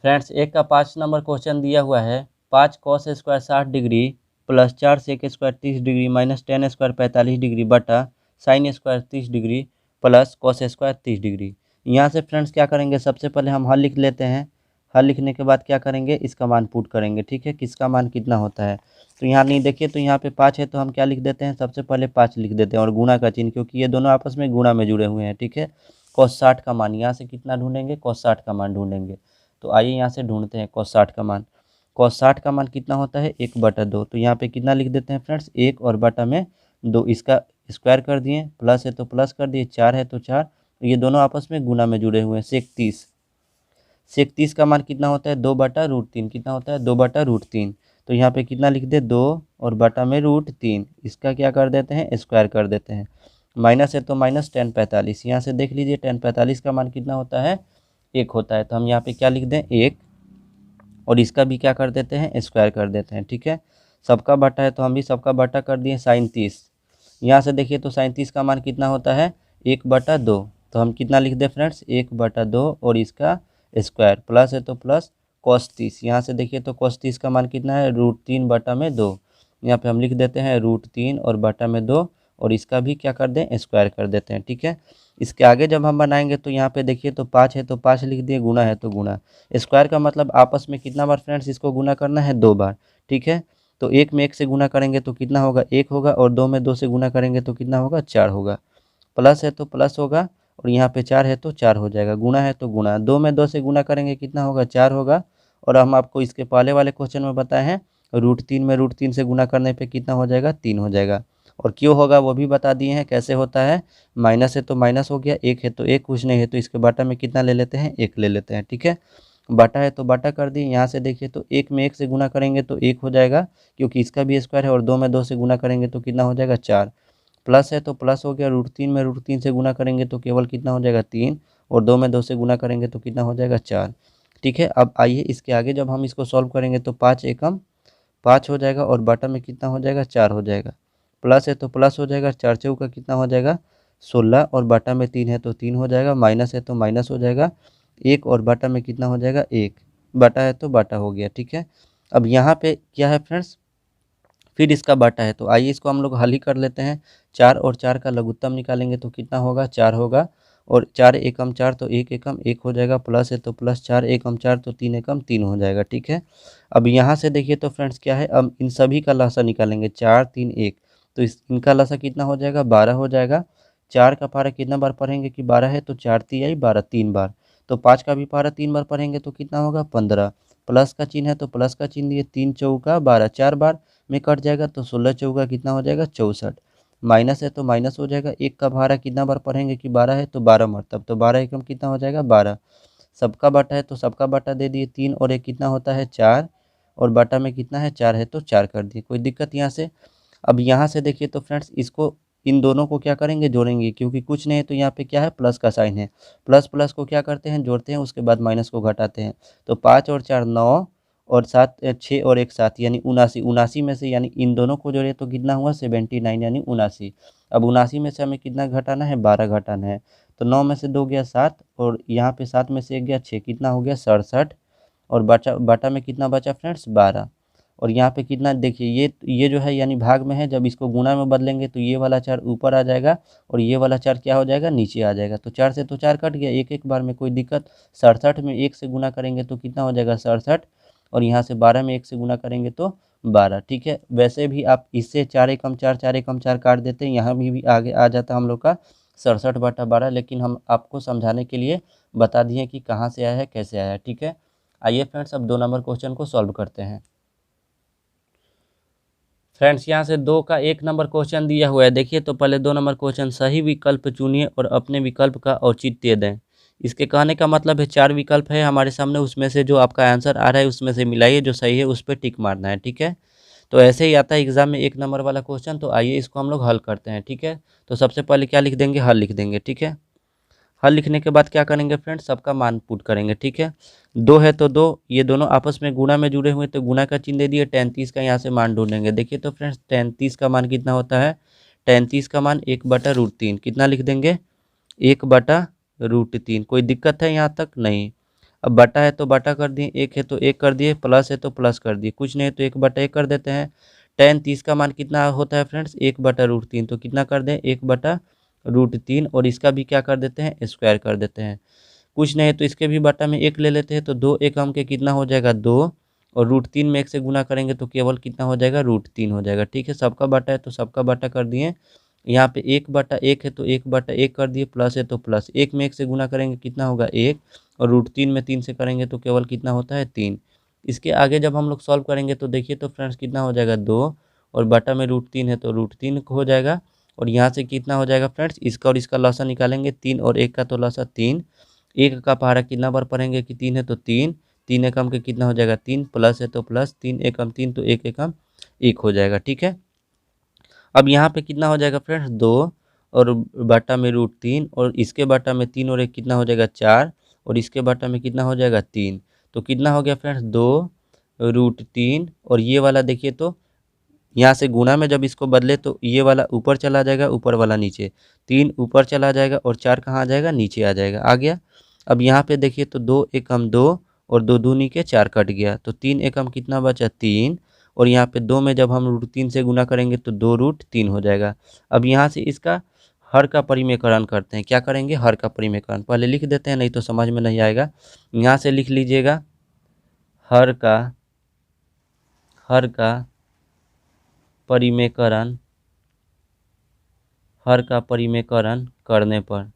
फ्रेंड्स, एक का 5 नंबर क्वेश्चन दिया हुआ है, 5 cos square 60 degree plus 4 sec square 30 degree minus 10 square 45 degree बटा sine square 30 degree plus cos square 30 degree. यहाँ से फ्रेंड्स क्या करेंगे, सबसे पहले हम हल लिख लेते हैं। हल लिखने के बाद क्या करेंगे, इसका मान पुट करेंगे। ठीक है, किसका मान कितना होता है, तो यहाँ नहीं देखिए, तो यहाँ पे 5 है तो हम क्या लिख देते हैं, सबसे पहले 5 लिख देते हैं और गुणा का चिन्ह, क्योंकि ये दोनों आपस में गुणा में जुड़े हुए हैं। ठीक है, cos 60 का मान, यहाँ से कितना ढूंढेंगे, cos 60 का मान ढूंढेंगे। तो आइए यहाँ से ढूंढते हैं cos 60 का मान। cos 60 का मान कितना होता है, 1/2। तो यहाँ पे कितना लिख देते हैं फ्रेंड्स, 1 और बटा में 2, इसका स्क्वायर कर दिए, प्लस है तो प्लस कर दिए, 4 है तो 4, तो ये दोनों आपस में गुना में जुड़े हुए हैं। सेक 30, सेक 30 का मान कितना होता है, 2/√3, कितना होता है, 2/√3। तो यहाँ पे कितना लिख दे, 2 और बटा में √3, इसका क्या कर देते हैं, स्क्वायर कर देते हैं। माइनस है तो माइनस 10 45, यहाँ से देख लीजिए 10 45 का मान कितना होता है, 1 होता है। तो हम यहाँ पे क्या लिख दें, 1, और इसका भी क्या कर देते हैं, स्क्वायर कर देते हैं। ठीक है, सबका बटा है तो हम भी सबका बटा कर दिए, साइन 30। यहाँ से देखिए तो साइन 30 का मान कितना होता है, 1/2। तो हम कितना लिख दें फ्रेंड्स, 1/2 और इसका स्क्वायर, प्लस है तो प्लस cos 30। यहाँ से देखिए तो cos 30 का मान कितना है, √3/2। यहाँ पे हम लिख देते हैं √3 और बटा में 2, और इसका भी क्या कर दें, स्क्वायर कर देते हैं। ठीक है, इसके आगे जब हम बनाएंगे तो यहाँ पे देखिए तो 5 है तो 5 लिख दिए, गुना है तो गुना। स्क्वायर का मतलब आपस में कितना बार फ्रेंड्स इसको गुना करना है, 2 बार। ठीक है, तो 1 में 1 से गुना करेंगे तो कितना होगा, 1 होगा, और 2 में 2 से गुना करेंगे तो कितना होगा, 4 होगा। प्लस है तो प्लस होगा, और यहाँ पे 4 है तो 4 हो जाएगा, गुना है तो गुना, 2 में 2 से गुना करेंगे कितना होगा, 4 होगा। और हम आपको इसके पहले वाले क्वेश्चन में बताए हैं, √3 में √3 से गुना करने पे कितना हो जाएगा, 3 हो जाएगा। और क्यों होगा वो भी बता दिए हैं, कैसे होता है, माइनस है तो माइनस हो गया, 1 है तो 1, कुछ नहीं है तो इसके बाटा में कितना ले लेते हैं, 1 ले लेते हैं। ठीक है, बाटा है तो बाटा कर दिए। यहाँ से देखिए तो 1 में 1 से गुना करेंगे तो 1 हो जाएगा, क्योंकि इसका भी स्क्वायर है, और 2 में 2 से गुना करेंगे तो कितना हो जाएगा, 4। प्लस है तो प्लस हो गया, √3 में √3 से गुना करेंगे तो केवल कितना हो जाएगा, 3, और 2 में 2 से गुना करेंगे तो कितना हो जाएगा, 4। ठीक है, अब आइए इसके आगे जब हम इसको सॉल्व करेंगे तो 5 एकम 5 हो जाएगा, और बटा में कितना हो जाएगा, 4 हो जाएगा। प्लस है तो प्लस हो जाएगा, 4 चौका कितना हो जाएगा, 16, और बटा में 3 है तो 3 हो जाएगा। माइनस है तो माइनस हो जाएगा, 1 और बटा में कितना हो जाएगा, 1, बटा है तो बटा हो गया। ठीक है, अब यहाँ पे क्या है फ्रेंड्स, फिर इसका बाटा है, तो आइए इसको हम लोग हल ही कर लेते हैं। 4 और 4 का लघुत्तम निकालेंगे तो कितना होगा, 4 होगा, और 4 एकम 4 तो 1 एकम 1 हो जाएगा, प्लस है तो प्लस 4 एकम 4 तो 3 एकम 3 हो जाएगा। ठीक है, अब यहाँ से देखिए तो फ्रेंड्स क्या है, अब इन सभी का लसा निकालेंगे, 4 3 1, तो इनका लसा कितना हो जाएगा, 12 हो जाएगा। 4 का पारा कितना बार पढ़ेंगे कि 12 है, तो 4 तिहाई 12, 3 बार। तो 5 का भी पारा 3 बार पढ़ेंगे तो कितना होगा, 15। प्लस का चिन्ह है तो प्लस का चिन्ह दिए, 3 चौका 12, 4 बार में कट जाएगा, तो 16 चौका कितना हो जाएगा, 64। माइनस है तो माइनस हो जाएगा, 1 का भारा कितना बार पढ़ेंगे कि 12 है, तो 12 मरतब, तो 12 एकम कितना हो जाएगा, 12। सबका बटा है तो सबका बटा दे दिए, 3 और 1 कितना होता है, 4, और बटा में कितना है, 4 है तो 4 कर दिए। कोई दिक्कत यहाँ से। अब यहाँ से देखिए तो फ्रेंड्स इसको, इन दोनों को क्या करेंगे, जोड़ेंगे, क्योंकि कुछ नहीं है तो यहाँ पे क्या है, प्लस का साइन है। प्लस प्लस को क्या करते हैं, जोड़ते हैं, उसके बाद माइनस को घटाते हैं। तो 5 और 4 9, और 7 6 और 1 7, यानी 79। 79 में से यानी इन दोनों को जोड़े तो कितना हुआ, 79, यानी 79। अब 79 में से हमें कितना घटाना है, 12 घटाना है। तो 9 में से 2 गया 7, और यहाँ पे 7 में से 1 गया 6, कितना हो गया, 67, और बटा बटा में कितना बचा फ्रेंड्स, 12। और यहाँ पे कितना देखिए, ये जो है यानी भाग में है, जब इसको गुणा में बदलेंगे तो ये वाला 4 ऊपर आ जाएगा और ये वाला 4 क्या हो जाएगा, नीचे आ जाएगा। तो 4 से तो 4 कट गया, एक एक बार में कोई दिक्कत। 67 में 1 से गुना करेंगे तो कितना हो जाएगा 67, और यहाँ से 12 में 1 से गुना करेंगे तो 12। ठीक है, वैसे भी आप इससे 4 एकम 4 4 एकम 4 काट देते हैं, यहाँ भी आगे आ जाता हम लोग का 67/12, लेकिन हम आपको समझाने के लिए बता दिए कि कहाँ से आया है, कैसे आया है। ठीक है, आइए फ्रेंड्स अब 2 नंबर क्वेश्चन को सॉल्व करते हैं। फ्रेंड्स यहाँ से 2 का 1 नंबर क्वेश्चन दिया हुआ है। देखिए तो पहले 2 नंबर क्वेश्चन, सही विकल्प चुनिए और अपने विकल्प का औचित्य दें। इसके कहने का मतलब है 4 विकल्प है हमारे सामने, उसमें से जो आपका आंसर आ रहा है उसमें से मिलाइए, जो सही है उस पर टिक मारना है। ठीक है, तो ऐसे ही आता है एग्जाम में 1 नंबर वाला क्वेश्चन। तो आइए इसको हम लोग हल करते हैं। ठीक है, तो सबसे पहले क्या लिख देंगे, हल लिख देंगे। ठीक है, हल लिखने के बाद क्या करेंगे फ्रेंड्स, सबका मान पुट करेंगे। ठीक है, 2 है तो 2, ये दोनों आपस में गुणा में जुड़े हुए तो गुणा का चिन्ह दे दिए। 33 का यहाँ से मान ढूंढेंगे। देखिए तो फ्रेंड्स 33 का मान कितना होता है, 33 का मान 1/√3 कितना लिख देंगे, 1/√3। कोई दिक्कत है यहाँ तक, नहीं। अब बटा है तो बटा कर दिए, एक है तो एक कर दिए, प्लस है तो प्लस कर दिए, कुछ नहीं है तो 1/1 कर देते हैं। tan 30 का मान कितना होता है फ्रेंड्स, 1/√3, तो कितना कर दें 1/√3, और इसका भी क्या कर देते हैं, स्क्वायर कर देते हैं। कुछ नहीं है तो इसके भी बटा में 1 ले लेते हैं, तो 2 एकम के कितना हो जाएगा 2, और √3 में 1 से गुना करेंगे तो केवल कितना हो जाएगा, √3 हो जाएगा। ठीक है, सबका बटा है तो सबका बटा कर दिए। यहाँ पे 1/1 है तो 1/1 कर दिए, प्लस है तो प्लस, 1 में 1 से गुना करेंगे कितना होगा 1, और √3 में 3 से करेंगे तो केवल कितना होता है 3। इसके आगे जब हम लोग सॉल्व करेंगे तो देखिए तो फ्रेंड्स कितना हो जाएगा 2, और बटा में √3 है तो √3 हो जाएगा, और यहाँ से कितना हो जाएगा फ्रेंड्स, इसका और इसका लॉसा निकालेंगे, 3 और 1 का तो लॉसा 3, 1 का पहाड़ा कितना बार पढ़ेंगे कि 3 है तो 3, 3 एकम के कितना हो जाएगा 3, प्लस है तो प्लस, 3 एकम 3 तो 1 एकम 1 हो जाएगा। ठीक है, अब यहाँ पे कितना हो जाएगा फ्रेंड्स 2, और बटा में √3, और इसके बटा में 3 और 1 कितना हो जाएगा 4, और इसके बटा में कितना हो जाएगा 3, तो कितना हो गया फ्रेंड्स 2√3, और ये वाला देखिए तो यहाँ से गुणा में जब इसको बदले तो ये वाला ऊपर चला जाएगा, ऊपर वाला नीचे, 3 ऊपर चला जाएगा और 4 कहाँ आ जाएगा, नीचे आ जाएगा, आ गया। अब यहाँ पे देखिए तो 2 एकम 2, और 2 दूनी के 4 कट गया, तो 3 एकम कितना बचा 3, और यहाँ पे 2 में जब हम √3 से गुना करेंगे तो 2√3 हो जाएगा। अब यहाँ से इसका हर का परिमेयकरण करते हैं। क्या करेंगे, हर का परिमेयकरण पहले लिख देते हैं, नहीं तो समझ में नहीं आएगा। यहाँ से लिख लीजिएगा, हर का परिमेयकरण, हर का परिमेयकरण करने पर,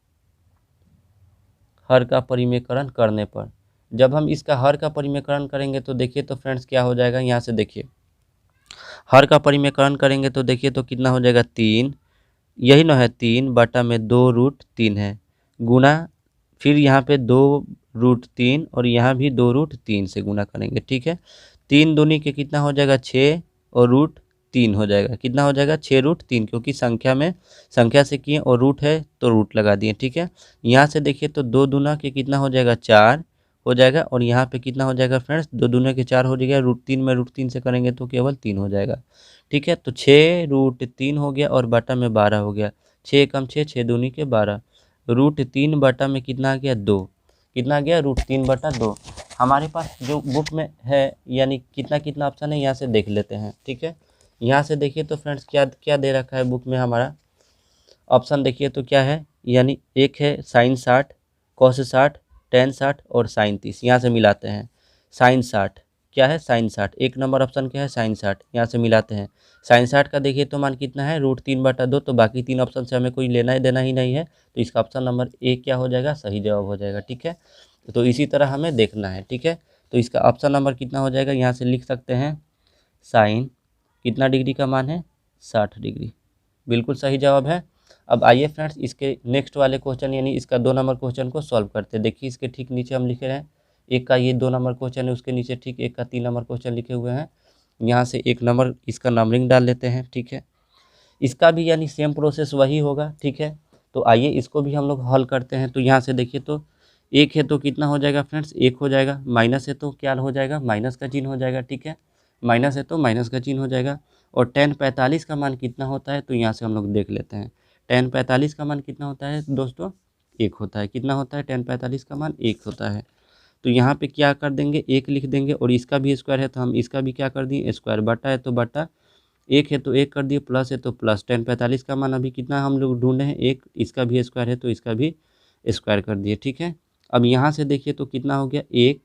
हर का परिमेयकरण करने पर जब हम इसका हर का परिमेयकरण करेंगे तो देखिए तो फ्रेंड्स क्या हो जाएगा, यहाँ से देखिए हर का परिमेयकरण करेंगे तो देखिए तो कितना हो जाएगा 3, यही ना है 3 बटा में 2√3 है, गुना फिर यहाँ पे 2√3, और यहाँ भी 2√3 से गुना करेंगे। ठीक है, 3 दूनी के कितना हो जाएगा 6, और √3 हो जाएगा, कितना हो जाएगा 6√3, क्योंकि संख्या से किए और रूट है तो रूट लगा दिए। ठीक है, यहाँ से देखिए तो 2 दूना के कितना हो जाएगा 4 हो जाएगा, और यहाँ पे कितना हो जाएगा फ्रेंड्स 2 दूने के 4 हो जाएगा, √3 में √3 से करेंगे तो केवल 3 हो जाएगा। ठीक है, तो 6√3 हो गया, और बटा में 12 हो गया, 6 एकम 6, 6 दूनी के 12, √3 बटा में कितना आ गया 2, कितना आ गया √3/2। हमारे पास जो बुक में है यानी कितना कितना ऑप्शन है यहाँ से देख लेते हैं। ठीक है, यहाँ से देखिए तो फ्रेंड्स क्या क्या दे रखा है बुक में, हमारा ऑप्शन देखिए तो क्या है, यानी एक है sin 60, cos 60, tan 60 और sin 30। यहाँ से मिलाते हैं, sin 60 क्या है, sin 60, 1 नंबर ऑप्शन क्या है sin 60, यहाँ से मिलाते हैं। sin 60 का देखिए तो मान कितना है √3/2, तो बाकी 3 ऑप्शन से हमें कोई लेना देना ही नहीं है, तो इसका ऑप्शन नंबर 1 क्या हो जाएगा, सही जवाब हो जाएगा। ठीक है, तो इसी तरह हमें देखना है। ठीक है, तो इसका ऑप्शन नंबर कितना हो जाएगा, यहाँ से लिख सकते हैं साइन कितना डिग्री का मान है 60 डिग्री, बिल्कुल सही जवाब है। अब आइए फ्रेंड्स इसके नेक्स्ट वाले क्वेश्चन यानी इसका 2 नंबर क्वेश्चन को सॉल्व करते हैं। देखिए इसके ठीक नीचे हम लिखे रहे हैं, एक का ये 2 नंबर क्वेश्चन है, उसके नीचे ठीक एक का 3 नंबर क्वेश्चन लिखे हुए हैं। यहाँ से 1 नंबर इसका नंबरिंग डाल लेते हैं। ठीक है, इसका भी यानी सेम प्रोसेस वही होगा। ठीक है, तो आइए इसको भी हम लोग हल करते हैं। तो यहाँ से देखिए तो 1 है तो कितना हो जाएगा फ्रेंड्स 1 हो जाएगा, माइनस है तो क्या हो जाएगा, माइनस का चिन्ह हो जाएगा। ठीक है, माइनस है तो माइनस का चिन्ह हो जाएगा। और tan 45 का मान कितना होता है, तो यहाँ से हम लोग देख लेते हैं। tan 45 का मान कितना होता है दोस्तों, 1 होता है। कितना होता है tan 45 का मान 1 होता है। तो यहाँ पे क्या कर देंगे, एक लिख देंगे, और इसका भी स्क्वायर है तो हम इसका भी क्या कर दिए स्क्वायर, बटा है तो बटा, एक है तो एक कर दिए, प्लस है तो प्लस। 1045 का मान अभी कितना हम लोग ढूंढे हैं, एक, इसका भी स्क्वायर है तो इसका भी स्क्वायर कर दिए, ठीक है। अब यहाँ से देखिए तो कितना हो गया, एक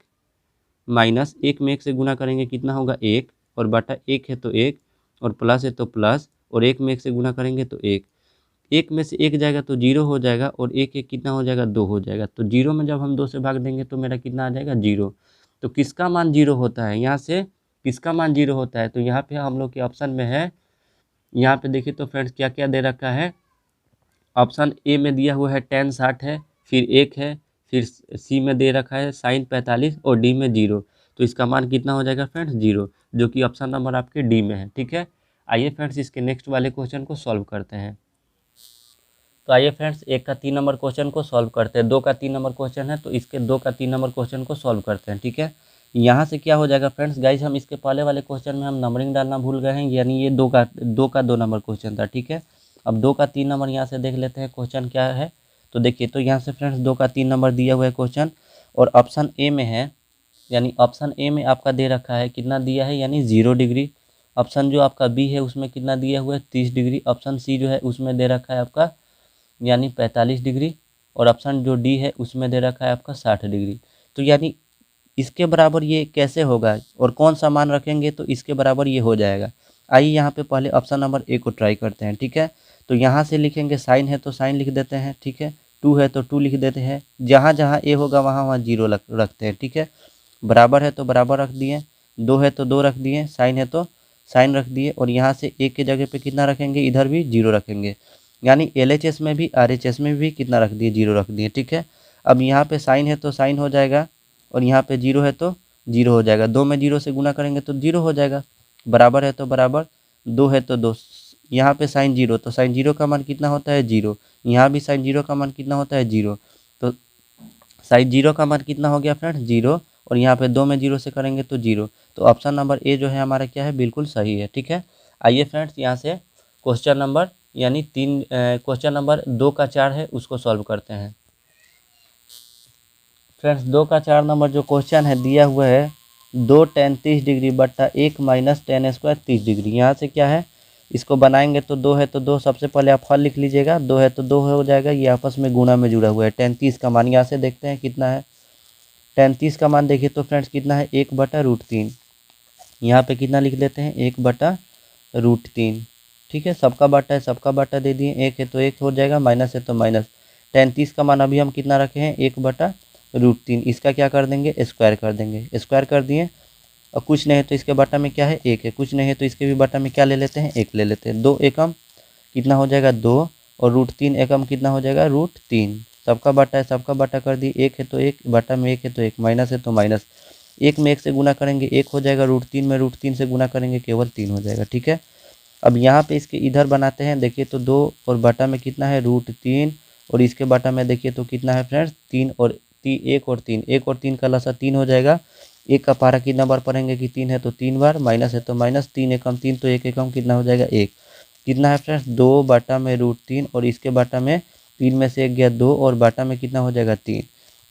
माइनस एक में एक से गुना करेंगे कितना होगा एक, और बटा एक है तो एक, और प्लस है तो प्लस, और एक में एक से गुना करेंगे तो एक, एक में से एक जाएगा तो जीरो हो जाएगा, और एक एक कितना हो जाएगा, दो हो जाएगा। तो जीरो में जब हम दो से भाग देंगे तो मेरा कितना आ जाएगा, जीरो। तो किसका मान जीरो होता है, यहाँ से किसका मान जीरो होता है, तो यहाँ पे हम लोग के ऑप्शन में है, यहाँ पे देखिए तो फ्रेंड्स क्या क्या दे रखा है। ऑप्शन ए में दिया हुआ है tan 60 है, फिर एक है, फिर सी में दे रखा है sin 45, और डी में जीरो। तो इसका मान कितना हो जाएगा फ्रेंड्स, जीरो, जो कि ऑप्शन नंबर आपके डी में है, ठीक है। आइए फ्रेंड्स इसके नेक्स्ट वाले क्वेश्चन को सॉल्व करते हैं। तो आइए फ्रेंड्स एक का 3 नंबर क्वेश्चन को सॉल्व करते हैं। दो का 3 नंबर क्वेश्चन है तो इसके 2 का 3 नंबर क्वेश्चन को सॉल्व करते हैं, ठीक है। यहाँ से क्या हो जाएगा फ्रेंड्स, गाइज हम इसके पहले वाले क्वेश्चन में हम नंबरिंग डालना भूल गए हैं, यानी ये 2 नंबर क्वेश्चन था, ठीक है। अब 2 का 3 नंबर यहाँ से देख लेते हैं क्वेश्चन क्या है। तो देखिए तो यहाँ से फ्रेंड्स 2 का 3 नंबर दिया हुआ है क्वेश्चन, और ऑप्शन ए में है, यानी ऑप्शन ए में आपका दे रखा है कितना दिया है, यानी 0 डिग्री। ऑप्शन जो आपका बी है उसमें कितना दिया हुआ है, 30 डिग्री। ऑप्शन सी जो है उसमें दे रखा है आपका यानी 45 डिग्री, और ऑप्शन जो डी है उसमें दे रखा है आपका 60 डिग्री। तो यानी इसके बराबर ये कैसे होगा, और कौन सा मान रखेंगे तो इसके बराबर ये हो जाएगा। आइए यहाँ पे पहले ऑप्शन नंबर ए को ट्राई करते हैं, ठीक है। तो यहाँ से लिखेंगे साइन है तो साइन लिख देते हैं, ठीक है। टू है तो टू लिख देते हैं, जहाँ जहाँ ए होगा वहाँ वहाँ जीरो रखते हैं, ठीक है। बराबर है तो बराबर रख दिए, दो है तो दो रख दिए, साइन है तो साइन रख दिए, और यहाँ से एक के जगह पे कितना रखेंगे, इधर भी जीरो रखेंगे, यानी LHS में भी RHS में भी कितना रख दिए, जीरो रख दिए, ठीक है। अब यहाँ पे साइन है तो साइन हो जाएगा, और यहाँ पे जीरो है तो जीरो हो जाएगा, दो में जीरो से गुना करेंगे तो जीरो हो जाएगा। बराबर है तो बराबर, दो है तो दो, यहाँ पे साइन जीरो तो साइन जीरो का मान कितना होता है, जीरो। यहाँ भी साइन जीरो का मान कितना होता है, जीरो। तो साइन जीरो का मान कितना हो गया फ्रेंड्स, जीरो, और यहाँ पे दो में जीरो से करेंगे तो जीरो। तो ऑप्शन नंबर ए जो है हमारा क्या है, बिल्कुल सही है, ठीक है। आइए फ्रेंड्स यहाँ से क्वेश्चन नंबर यानी क्वेश्चन नंबर 2 का 4 है उसको सॉल्व करते हैं। फ्रेंड्स 2 का 4 नंबर जो क्वेश्चन है दिया हुआ है, 2 tan 30 डिग्री बट्टा 1 माइनस tan स्क्वायर 30 डिग्री। यहाँ से क्या है, इसको बनाएंगे तो दो है तो दो, सबसे पहले आप हल लिख लीजिएगा, दो है तो दो हो जाएगा, ये आपस में गुणा में जुड़ा हुआ है। tan 30 का मान यहाँ से देखते हैं कितना है, tan 30 का मान देखिए तो फ्रेंड्स कितना है, 1/√3। यहाँ पे कितना लिख देते हैं, 1/√3, ठीक है। सबका बाटा है, सबका बाटा दे दिए, एक है तो एक हो जाएगा, माइनस है तो माइनस। tan 30 का मान अभी हम कितना रखे हैं, 1/√3। इसका क्या कर देंगे, स्क्वायर कर देंगे, स्क्वायर कर दिए, और कुछ नहीं है तो इसके बाटा में क्या है, एक है, कुछ नहीं है तो इसके भी बाटा में क्या ले लेते हैं, एक ले लेते हैं। 2 एकम कितना हो जाएगा, 2, और √3 एकम कितना हो जाएगा, √3। सबका बाटा है, सबका बाटा कर दिए, एक है तो एक, बाटा में एक है तो एक, माइनस है तो माइनस। एक में एक से गुना करेंगे एक हो जाएगा, √3 में √3 से गुना करेंगे केवल 3 हो जाएगा, ठीक है। अब यहाँ पे इसके इधर बनाते हैं, देखिए तो 2 और बाटा में कितना है, √3, और इसके बाटा में देखिए तो कितना है फ्रेंड्स, 3, और 1 और 3 का लसा 3 हो जाएगा। एक का पारा कितना बार पढ़ेंगे कि 3 है तो 3 बार, माइनस है तो माइनस, 3 एकम 3 तो एक एकम कितना हो जाएगा, एक। कितना है फ्रेंड्स, 2 बाटा में √3, और इसके बाटा में 3 में से एक गया 2, और बाटा में कितना हो जाएगा, 3।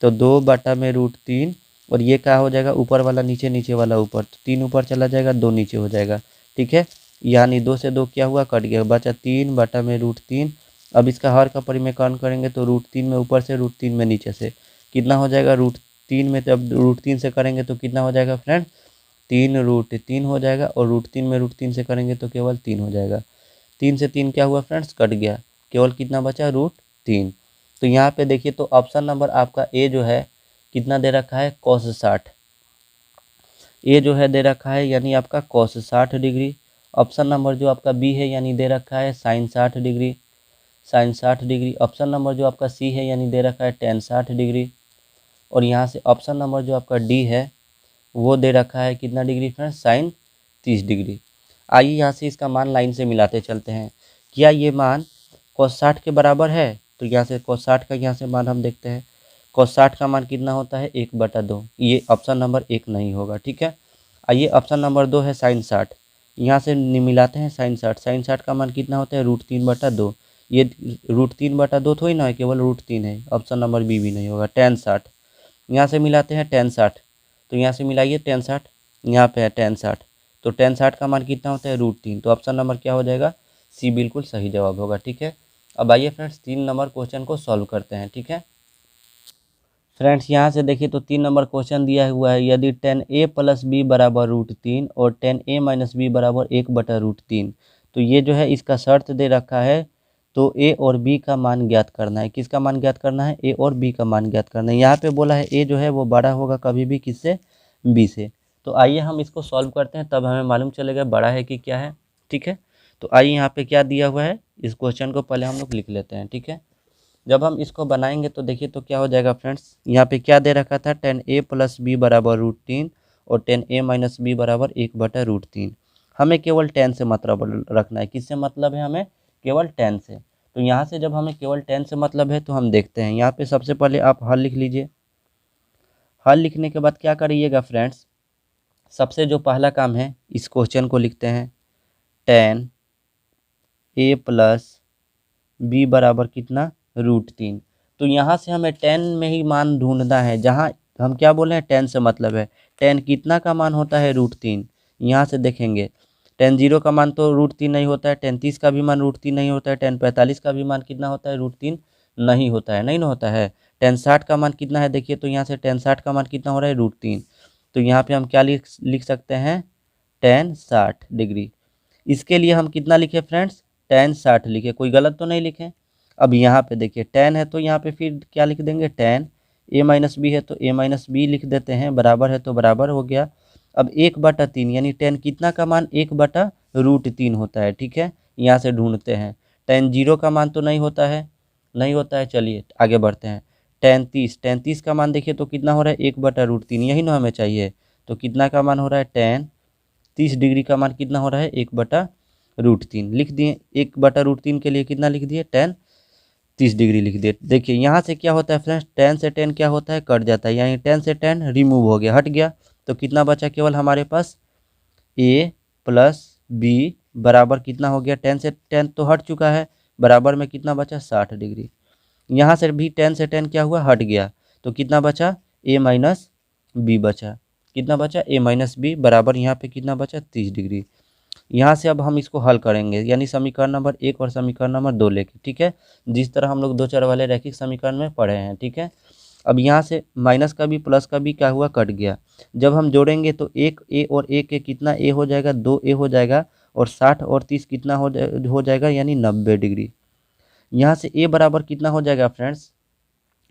तो 2 बाटा में √3, और ये क्या हो जाएगा, ऊपर वाला नीचे, नीचे वाला ऊपर, तो 3 ऊपर चला जाएगा, 2 नीचे हो जाएगा, ठीक है। यानी 2 से 2 क्या हुआ, कट गया, बचा 3 बाटा में √3। अब इसका हर का परिमेकरण करेंगे तो √3 में ऊपर से, √3 में नीचे से, कितना हो जाएगा, √3 में जब √3 से करेंगे तो कितना हो जाएगा फ्रेंड, 3√3 हो जाएगा, और √3 में √3 से करेंगे तो केवल 3 हो जाएगा। 3 से 3 क्या हुआ फ्रेंड्स, कट गया, केवल कितना बचा, √3। तो यहाँ पे देखिए तो ऑप्शन नंबर आपका ए जो है कितना दे रखा है, cos 60। ए जो है दे रखा है यानी आपका cos 60 डिग्री। ऑप्शन नंबर जो आपका बी है यानी दे रखा है sin 60 degree, sin 60 degree. Option number जो आपका सी है यानी दे रखा है tan 60 डिग्री, और यहाँ से ऑप्शन नंबर जो आपका डी है वो दे रखा है कितना डिग्री फ्रेंड्स, sin 30 डिग्री। आइए यहाँ से इसका मान लाइन से मिलाते चलते हैं, क्या ये मान cos 60 के बराबर है। तो यहाँ से cos 60 का यहाँ से मान हम देखते हैं, cos 60 का मान कितना होता है, 1/2। ये ऑप्शन नंबर 1 नहीं होगा, ठीक है। आइए ऑप्शन नंबर 2 है sin 60, यहाँ से मिलाते हैं sin 60। sin 60 का मान कितना होता है, √3/2। ये √3/2 थोड़ी ना है, केवल √3 है, ऑप्शन नंबर बी भी नहीं होगा। tan 60 यहाँ से मिलाते हैं tan 60, तो यहाँ से मिलाइए tan 60, यहाँ पे है tan 60, तो tan 60 का मान कितना होता है √3। तो ऑप्शन नंबर क्या हो जाएगा, सी बिल्कुल सही जवाब होगा। ठीक है, अब आइए फ्रेंड्स 3 नंबर क्वेश्चन को सॉल्व करते हैं। ठीक है फ्रेंड्स, यहाँ से देखिए तो 3 नंबर क्वेश्चन दिया हुआ है, यदि tan a + b बराबर √3 और tan a - b बराबर 1/√3, तो ये जो है इसका शर्त दे रखा है। तो a और b का मान ज्ञात करना है। किसका मान ज्ञात करना है, a और b का मान ज्ञात करना है। यहाँ पे बोला है a जो है वो बड़ा होगा कभी भी किससे, b से। तो आइए हम इसको सॉल्व करते हैं, तब हमें मालूम चलेगा बड़ा है कि क्या है। ठीक है, तो आइए यहाँ पे क्या दिया हुआ है, इस क्वेश्चन को पहले हम लोग लिख लेते हैं। ठीक है, जब हम इसको बनाएंगे तो देखिए तो क्या हो जाएगा फ्रेंड्स, यहाँ पे क्या दे रखा था, tan a + b बराबर √3 और tan a - b बराबर 1/√3। हमें केवल tan से मतलब रखना है। किससे मतलब है, हमें केवल tan से। तो यहाँ से जब हमें केवल tan से मतलब है तो हम देखते हैं, यहाँ पे सबसे पहले आप हल लिख लीजिए। हल लिखने के बाद क्या करिएगा फ्रेंड्स, सबसे जो पहला काम है इस क्वेश्चन को लिखते हैं, tan a + b बराबर कितना, √3। तो यहाँ से हमें tan में ही मान ढूंढना है, जहाँ हम क्या बोले हैं tan से मतलब है। tan कितना का मान होता है, √3। यहाँ से देखेंगे tan 0 का मान तो √3 नहीं होता है, tan 30 का भी मान √3 नहीं होता है, tan 45 का भी मान कितना होता है, √3 नहीं होता है, नहीं ना होता है। tan 60 का मान कितना है, देखिए तो यहाँ से tan 60 का मान कितना हो रहा है, √3। तो यहाँ पे हम क्या लिख सकते हैं, tan 60 डिग्री। इसके लिए हम कितना लिखे फ्रेंड्स, tan 60 लिखे, कोई गलत तो नहीं लिखे। अब यहाँ पे देखिए tan है तो यहाँ पे फिर क्या लिख देंगे, tan a - b है तो a - b लिख देते हैं, बराबर है तो बराबर हो गया। अब 1/3 यानी tan कितना का मान, 1/√3 होता है। ठीक है, यहाँ से ढूंढते हैं। tan 0 का मान तो नहीं होता है, नहीं होता है। चलिए आगे बढ़ते हैं। tan 30 का मान देखिए तो कितना हो रहा है, 1/√3, यही ना हमें चाहिए। तो कितना का मान हो रहा है, tan 30 डिग्री का मान कितना हो रहा है, 1/√3 लिख दिए। 1/√3 के लिए कितना लिख दिए, tan 30 डिग्री लिख दिए। देखिए यहाँ से क्या होता है फ्रेंड्स, tan से tan क्या होता है, कट जाता है, यानी tan से tan रिमूव हो गया, हट गया। तो कितना बचा केवल हमारे पास, a + b बराबर कितना हो गया, tan से tan तो हट चुका है, बराबर में कितना बचा, 60 डिग्री। यहाँ से भी tan से tan क्या हुआ, हट गया। तो कितना बचा, a - b बचा। कितना बचा, a - b बराबर यहाँ पे कितना बचा, 30 डिग्री। यहाँ से अब हम इसको हल करेंगे, यानी समीकरण नंबर 1 और समीकरण नंबर 2 लेके। ठीक है, जिस तरह हम लोग 2 चर वाले रैखिक समीकरण में पढ़े हैं। ठीक है, अब यहाँ से माइनस का भी प्लस का भी क्या हुआ, कट गया। जब हम जोड़ेंगे तो 1 a और 1 के कितना a हो जाएगा, 2a हो जाएगा, और 60 और 30 कितना हो जाएगा, यानी 90 डिग्री। यहाँ से a बराबर कितना हो जाएगा फ्रेंड्स,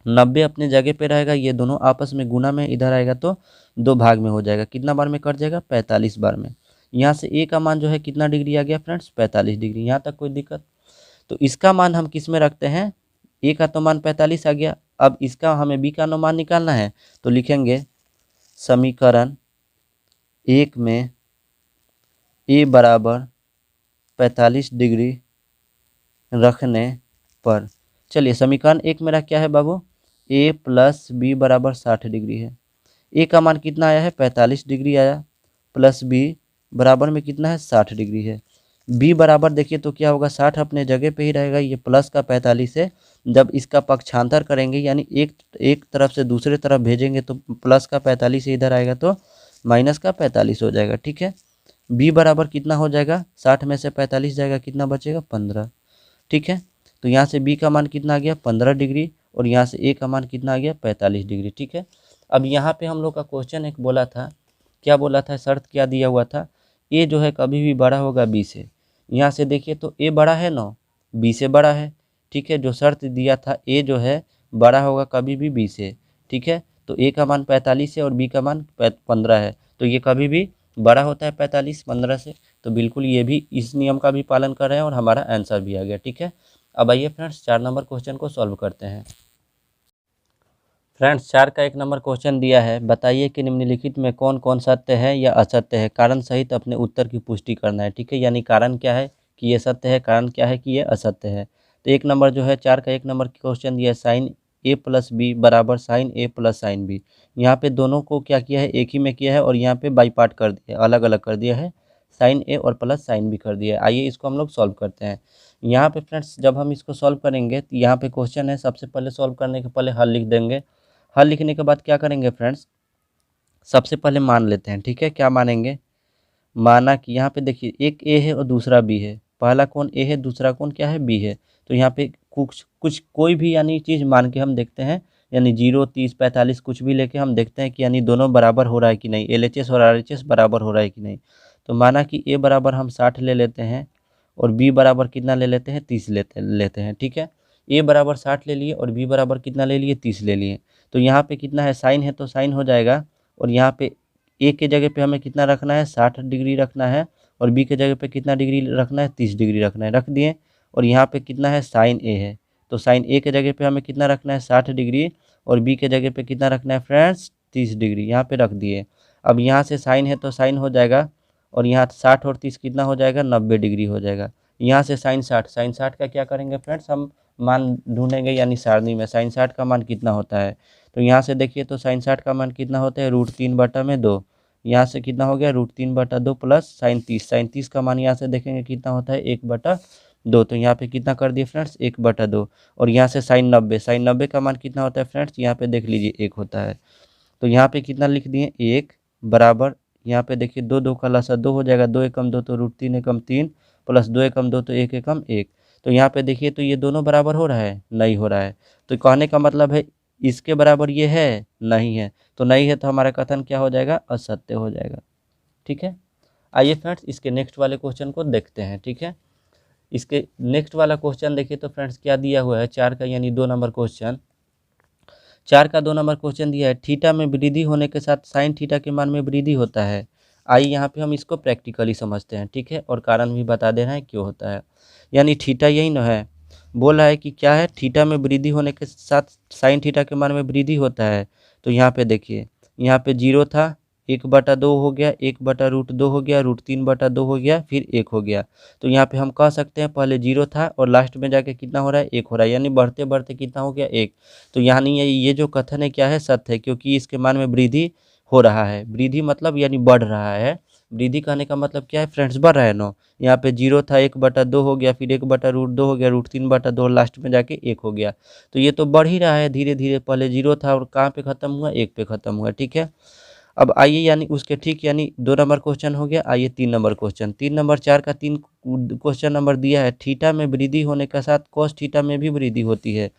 90 अपने जगह पे रहेगा, ये दोनों आपस में गुना में इधर आएगा तो 2 भाग में हो जाएगा। कितना बार में कट जाएगा, 45 बार में। यहाँ से a का मान जो है कितना डिग्री आ गया फ्रेंड्स, 45 डिग्री। यहाँ तक कोई दिक्कत। तो इसका मान हम किस में रखते हैं, a का तो मान 45 आ गया। अब इसका हमें b का मान निकालना है, तो लिखेंगे समीकरण 1 में a बराबर 45 डिग्री रखने पर, चलिए समीकरण 1 मेरा क्या है बाबू, a + b बराबर 60 डिग्री है। a का मान कितना आया है, 45 डिग्री आया, प्लस b बराबर में कितना है, 60 डिग्री है। b बराबर देखिए तो क्या होगा, 60 अपने जगह पे ही रहेगा, ये प्लस का 45 है। जब इसका पक्षांतर करेंगे, यानी एक तरफ से दूसरे तरफ भेजेंगे, तो प्लस का 45 इधर आएगा तो माइनस का 45 हो जाएगा। ठीक है, b बराबर कितना हो जाएगा, 60 में से 45 जाएगा, कितना बचेगा, 15। ठीक है, तो यहाँ से b का मान कितना आ गया, 15 डिग्री, और यहाँ से a का मान कितना आ गया, 45 डिग्री। ठीक है, अब यहाँ पे हम लोग का क्वेश्चन एक बोला था, क्या बोला था, शर्त क्या दिया हुआ था, a जो है कभी भी बड़ा होगा b से। यहाँ से देखिए तो a बड़ा है ना, b से बड़ा है। ठीक है, जो शर्त दिया था a जो है बड़ा होगा कभी भी b से। ठीक है, तो a का मान 45 है और b का मान 15 है, तो ये कभी भी बड़ा होता है 45 15 से। तो बिल्कुल ये भी इस नियम का भी पालन कर रहे हैं और हमारा आंसर भी आ गया। ठीक है, अब आइए फ्रेंड्स 4 नंबर क्वेश्चन को सॉल्व करते हैं। फ्रेंड्स 4 का 1 नंबर क्वेश्चन दिया है, बताइए कि निम्नलिखित में कौन कौन सत्य है या असत्य है, कारण सहित अपने उत्तर की पुष्टि करना है। ठीक है, यानी कारण क्या है कि ये सत्य है, कारण क्या है कि ये असत्य है। तो 1 नंबर जो है 4 का 1 नंबर क्वेश्चन दिया है, साइन a + b बराबर साइन a + साइन b। यहाँ पे दोनों को क्या किया है, एक ही में किया है, और यहाँ पे बाई पार्ट कर दिया, अलग अलग कर दिया है, साइन a और प्लस साइन b कर दिया है। आइए इसको हम लोग सॉल्व करते हैं। यहाँ पे फ्रेंड्स जब हम इसको सॉल्व करेंगे तो यहाँ पे क्वेश्चन है, सबसे पहले सॉल्व करने के पहले हल लिख देंगे। हल लिखने के बाद क्या करेंगे फ्रेंड्स, सबसे पहले मान लेते हैं, ठीक है। क्या मानेंगे, माना कि यहाँ पे देखिए एक ए है और दूसरा बी है, पहला कौन ए है, दूसरा कौन क्या है, बी है। तो यहाँ पे कुछ कुछ कोई भी यानी चीज़ मान के हम देखते हैं, यानी 0, 30, 45 कुछ भी लेके हम देखते हैं कि यानी दोनों बराबर हो रहा है कि नहीं, LHS और RHS बराबर हो रहा है कि नहीं। तो माना कि ए बराबर हम 60 ले लेते हैं और बी बराबर कितना ले लेते हैं, 30 लेते हैं, ठीक है। ए बराबर 60 ले लिए और बी बराबर कितना ले लिए, 30 ले लिए। तो यहाँ पे कितना है, साइन है तो साइन हो जाएगा, और यहाँ पे ए के जगह पे हमें कितना रखना है, 60 डिग्री रखना है, और बी के जगह पे कितना डिग्री रखना है, 30 डिग्री रखना है, रख दिए। और यहाँ पे कितना है, साइन ए है, तो साइन ए के जगह पे हमें कितना रखना है, 60 डिग्री, और बी के जगह पे कितना रखना है फ्रेंड्स, 30 डिग्री, यहाँ पे रख दिए। अब यहाँ से साइन है तो साइन हो जाएगा, और यहाँ 60 और 30 कितना हो जाएगा, 90 डिग्री हो जाएगा। यहाँ से साइन 60, साइन 60 का क्या करेंगे फ्रेंड्स, हम मान ढूंढेंगे, यानी सारणी में साइन 60 का मान कितना होता है। तो यहाँ से देखिए तो साइन 60 का मान कितना होता है, √3/2। यहाँ से कितना हो गया, √3/2 प्लस साइन 30, साइन 30 का मान यहाँ से देखेंगे कितना होता है, 1/2। तो यहाँ पे कितना कर दिए फ्रेंड्स, 1/2। और यहाँ से साइन 90, साइन 90 का मान कितना होता है फ्रेंड्स, यहाँ पे देख लीजिए 1 होता है। तो यहाँ पे कितना लिख दिए, 1 बराबर, यहाँ पे देखिए 2 2 का लसा 2 हो जाएगा, 2 एकम 2 तो √3 एकम 3 प्लस 2 एकम 2 तो 1 एकम 1। तो यहाँ पे देखिए तो ये दोनों बराबर हो रहा है, नहीं हो रहा है। तो कहने का मतलब है इसके बराबर ये है, नहीं है। तो नहीं है तो हमारा कथन क्या हो जाएगा, असत्य हो जाएगा, ठीक है। आइए फ्रेंड्स इसके नेक्स्ट वाले क्वेश्चन को देखते हैं, ठीक है। इसके नेक्स्ट वाला क्वेश्चन देखिए तो फ्रेंड्स क्या दिया हुआ है, 4 का यानी 2 नंबर क्वेश्चन, 4 का 2 नंबर क्वेश्चन दिया है, थीटा में वृद्धि होने के साथ साइन थीटा के मान में वृद्धि होता है। आइए यहाँ पे हम इसको प्रैक्टिकली समझते हैं, ठीक है, और कारण भी बता दे रहे हैं क्यों होता है। यानी थीटा यही न है, बोल रहा है कि क्या है, थीटा में वृद्धि होने के साथ साइन थीटा के मान में वृद्धि होता है। तो यहाँ पे देखिए, यहाँ पे 0 था, 1/2 हो गया, 1/√2 हो गया, √3/2 हो गया, फिर 1 हो गया। तो यहाँ पे हम कह सकते हैं पहले 0 था और लास्ट में जाके कितना हो रहा है, 1 हो रहा है, यानी बढ़ते बढ़ते कितना हो गया, 1। तो यानी ये जो कथन है क्या है, सत्य है, क्योंकि इसके मान में वृद्धि हो रहा है। वृद्धि मतलब यानी बढ़ रहा है, वृद्धि कहने का मतलब क्या है फ्रेंड्स, बढ़ रहा है नो। यहाँ पे 0 था, 1/2 हो गया, फिर 1/√2 हो गया, √3/2, लास्ट में जाके 1 हो गया। तो ये तो बढ़ ही रहा है धीरे धीरे, पहले 0 था और कहाँ पे खत्म हुआ, 1 पे खत्म हुआ, ठीक है। अब आइए यानी उसके ठीक यानी 2 नंबर क्वेश्चन हो गया। आइए 3 नंबर क्वेश्चन, 3 नंबर 4 का 3 क्वेश्चन नंबर दिया है, थीटा में वृद्धि होने के साथ कॉस थीटा में भी वृद्धि होती है।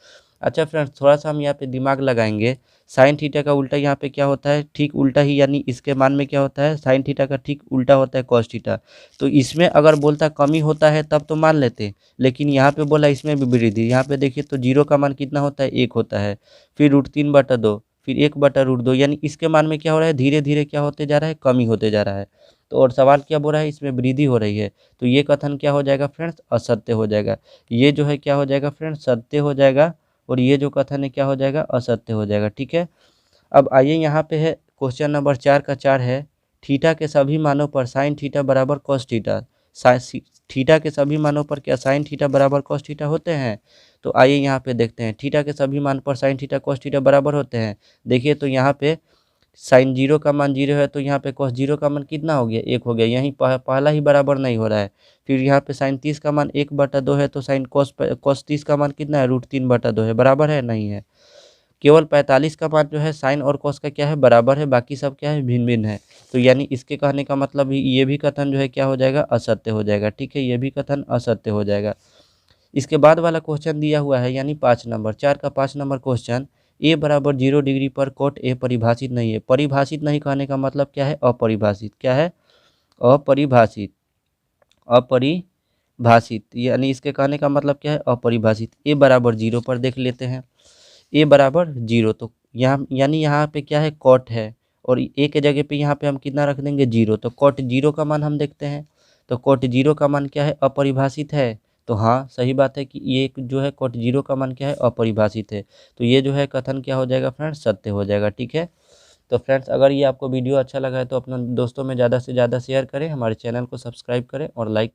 अच्छा फ्रेंड्स थोड़ा सा हम यहाँ पे दिमाग लगाएंगे, साइन थीटा का उल्टा यहाँ पे क्या होता है, ठीक उल्टा ही, यानी इसके मान में क्या होता है, साइन थीटा का ठीक उल्टा होता है कॉस थीटा। तो इसमें अगर बोलता कमी होता है तब तो मान लेते, लेकिन यहाँ पे बोला इसमें भी वृद्धि। यहाँ पे देखिए तो 0 का मान कितना होता है, 1 होता है, फिर √3/2, फिर 1/√2, यानी इसके मान में क्या हो रहा है, धीरे धीरे क्या होते जा रहा है, कमी होते जा रहा है। तो और सवाल क्या बोल रहा है, इसमें वृद्धि हो रही है। तो ये कथन क्या हो जाएगा फ्रेंड्स, असत्य हो जाएगा। ये जो है क्या हो जाएगा फ्रेंड्स, सत्य हो जाएगा, और ये जो कथन है क्या हो जाएगा, असत्य हो जाएगा, ठीक है। अब आइए यहाँ पे है क्वेश्चन नंबर 4 का 4 है, थीटा के सभी मानों पर साइन थीटा बराबर कॉस थीटा, थीटा के सभी मानों पर क्या साइन थीटा बराबर कॉस थीटा होते हैं। तो आइए यहाँ पे देखते हैं, थीटा के सभी मान पर साइन थीटा कॉस थीटा बराबर होते हैं। देखिए तो यहाँ पे साइन 0 का मान 0 है, तो यहाँ पे कॉस 0 का मान कितना हो गया, 1 हो गया, यहीं पहला ही बराबर नहीं हो रहा है। फिर यहाँ पे साइन 30 का मान 1/2 है, तो साइन कॉस 30 का मान कितना है, √3/2 है, बराबर है, नहीं है। केवल 45 का मान जो है साइन और कॉस का क्या है, बराबर है, बाकी सब क्या है, भिन्न भिन्न है। तो यानी इसके कहने का मतलब ये भी कथन जो है क्या हो जाएगा, असत्य हो जाएगा, ठीक है, ये भी कथन असत्य हो जाएगा। इसके बाद वाला क्वेश्चन दिया हुआ है, यानी 5 नंबर 4 का 5 नंबर क्वेश्चन, ए बराबर 0 डिग्री पर कोट ए परिभाषित नहीं है। परिभाषित नहीं कहने का मतलब क्या है, अपरिभाषित, क्या है, अपरिभाषित, अपरिभाषित, यानी इसके कहने का मतलब क्या है, अपरिभाषित। ए बराबर 0 पर देख लेते हैं, ए बराबर 0, तो यहाँ यानी यहाँ पे क्या है, कॉट है, और ए के जगह पे यहाँ पे हम कितना रख देंगे, 0। तो कॉट 0 का मान हम देखते हैं, तो कॉट 0 का मान क्या है, अपरिभाषित है। तो हाँ सही बात है कि ये जो है कॉट 0 का मान क्या है, अपरिभाषित है। तो ये जो है कथन क्या हो जाएगा फ्रेंड्स, सत्य हो जाएगा, ठीक है। तो फ्रेंड्स अगर ये आपको वीडियो अच्छा लगा है तो अपने दोस्तों में ज़्यादा से ज़्यादा शेयर करें, हमारे चैनल को सब्सक्राइब करें और लाइक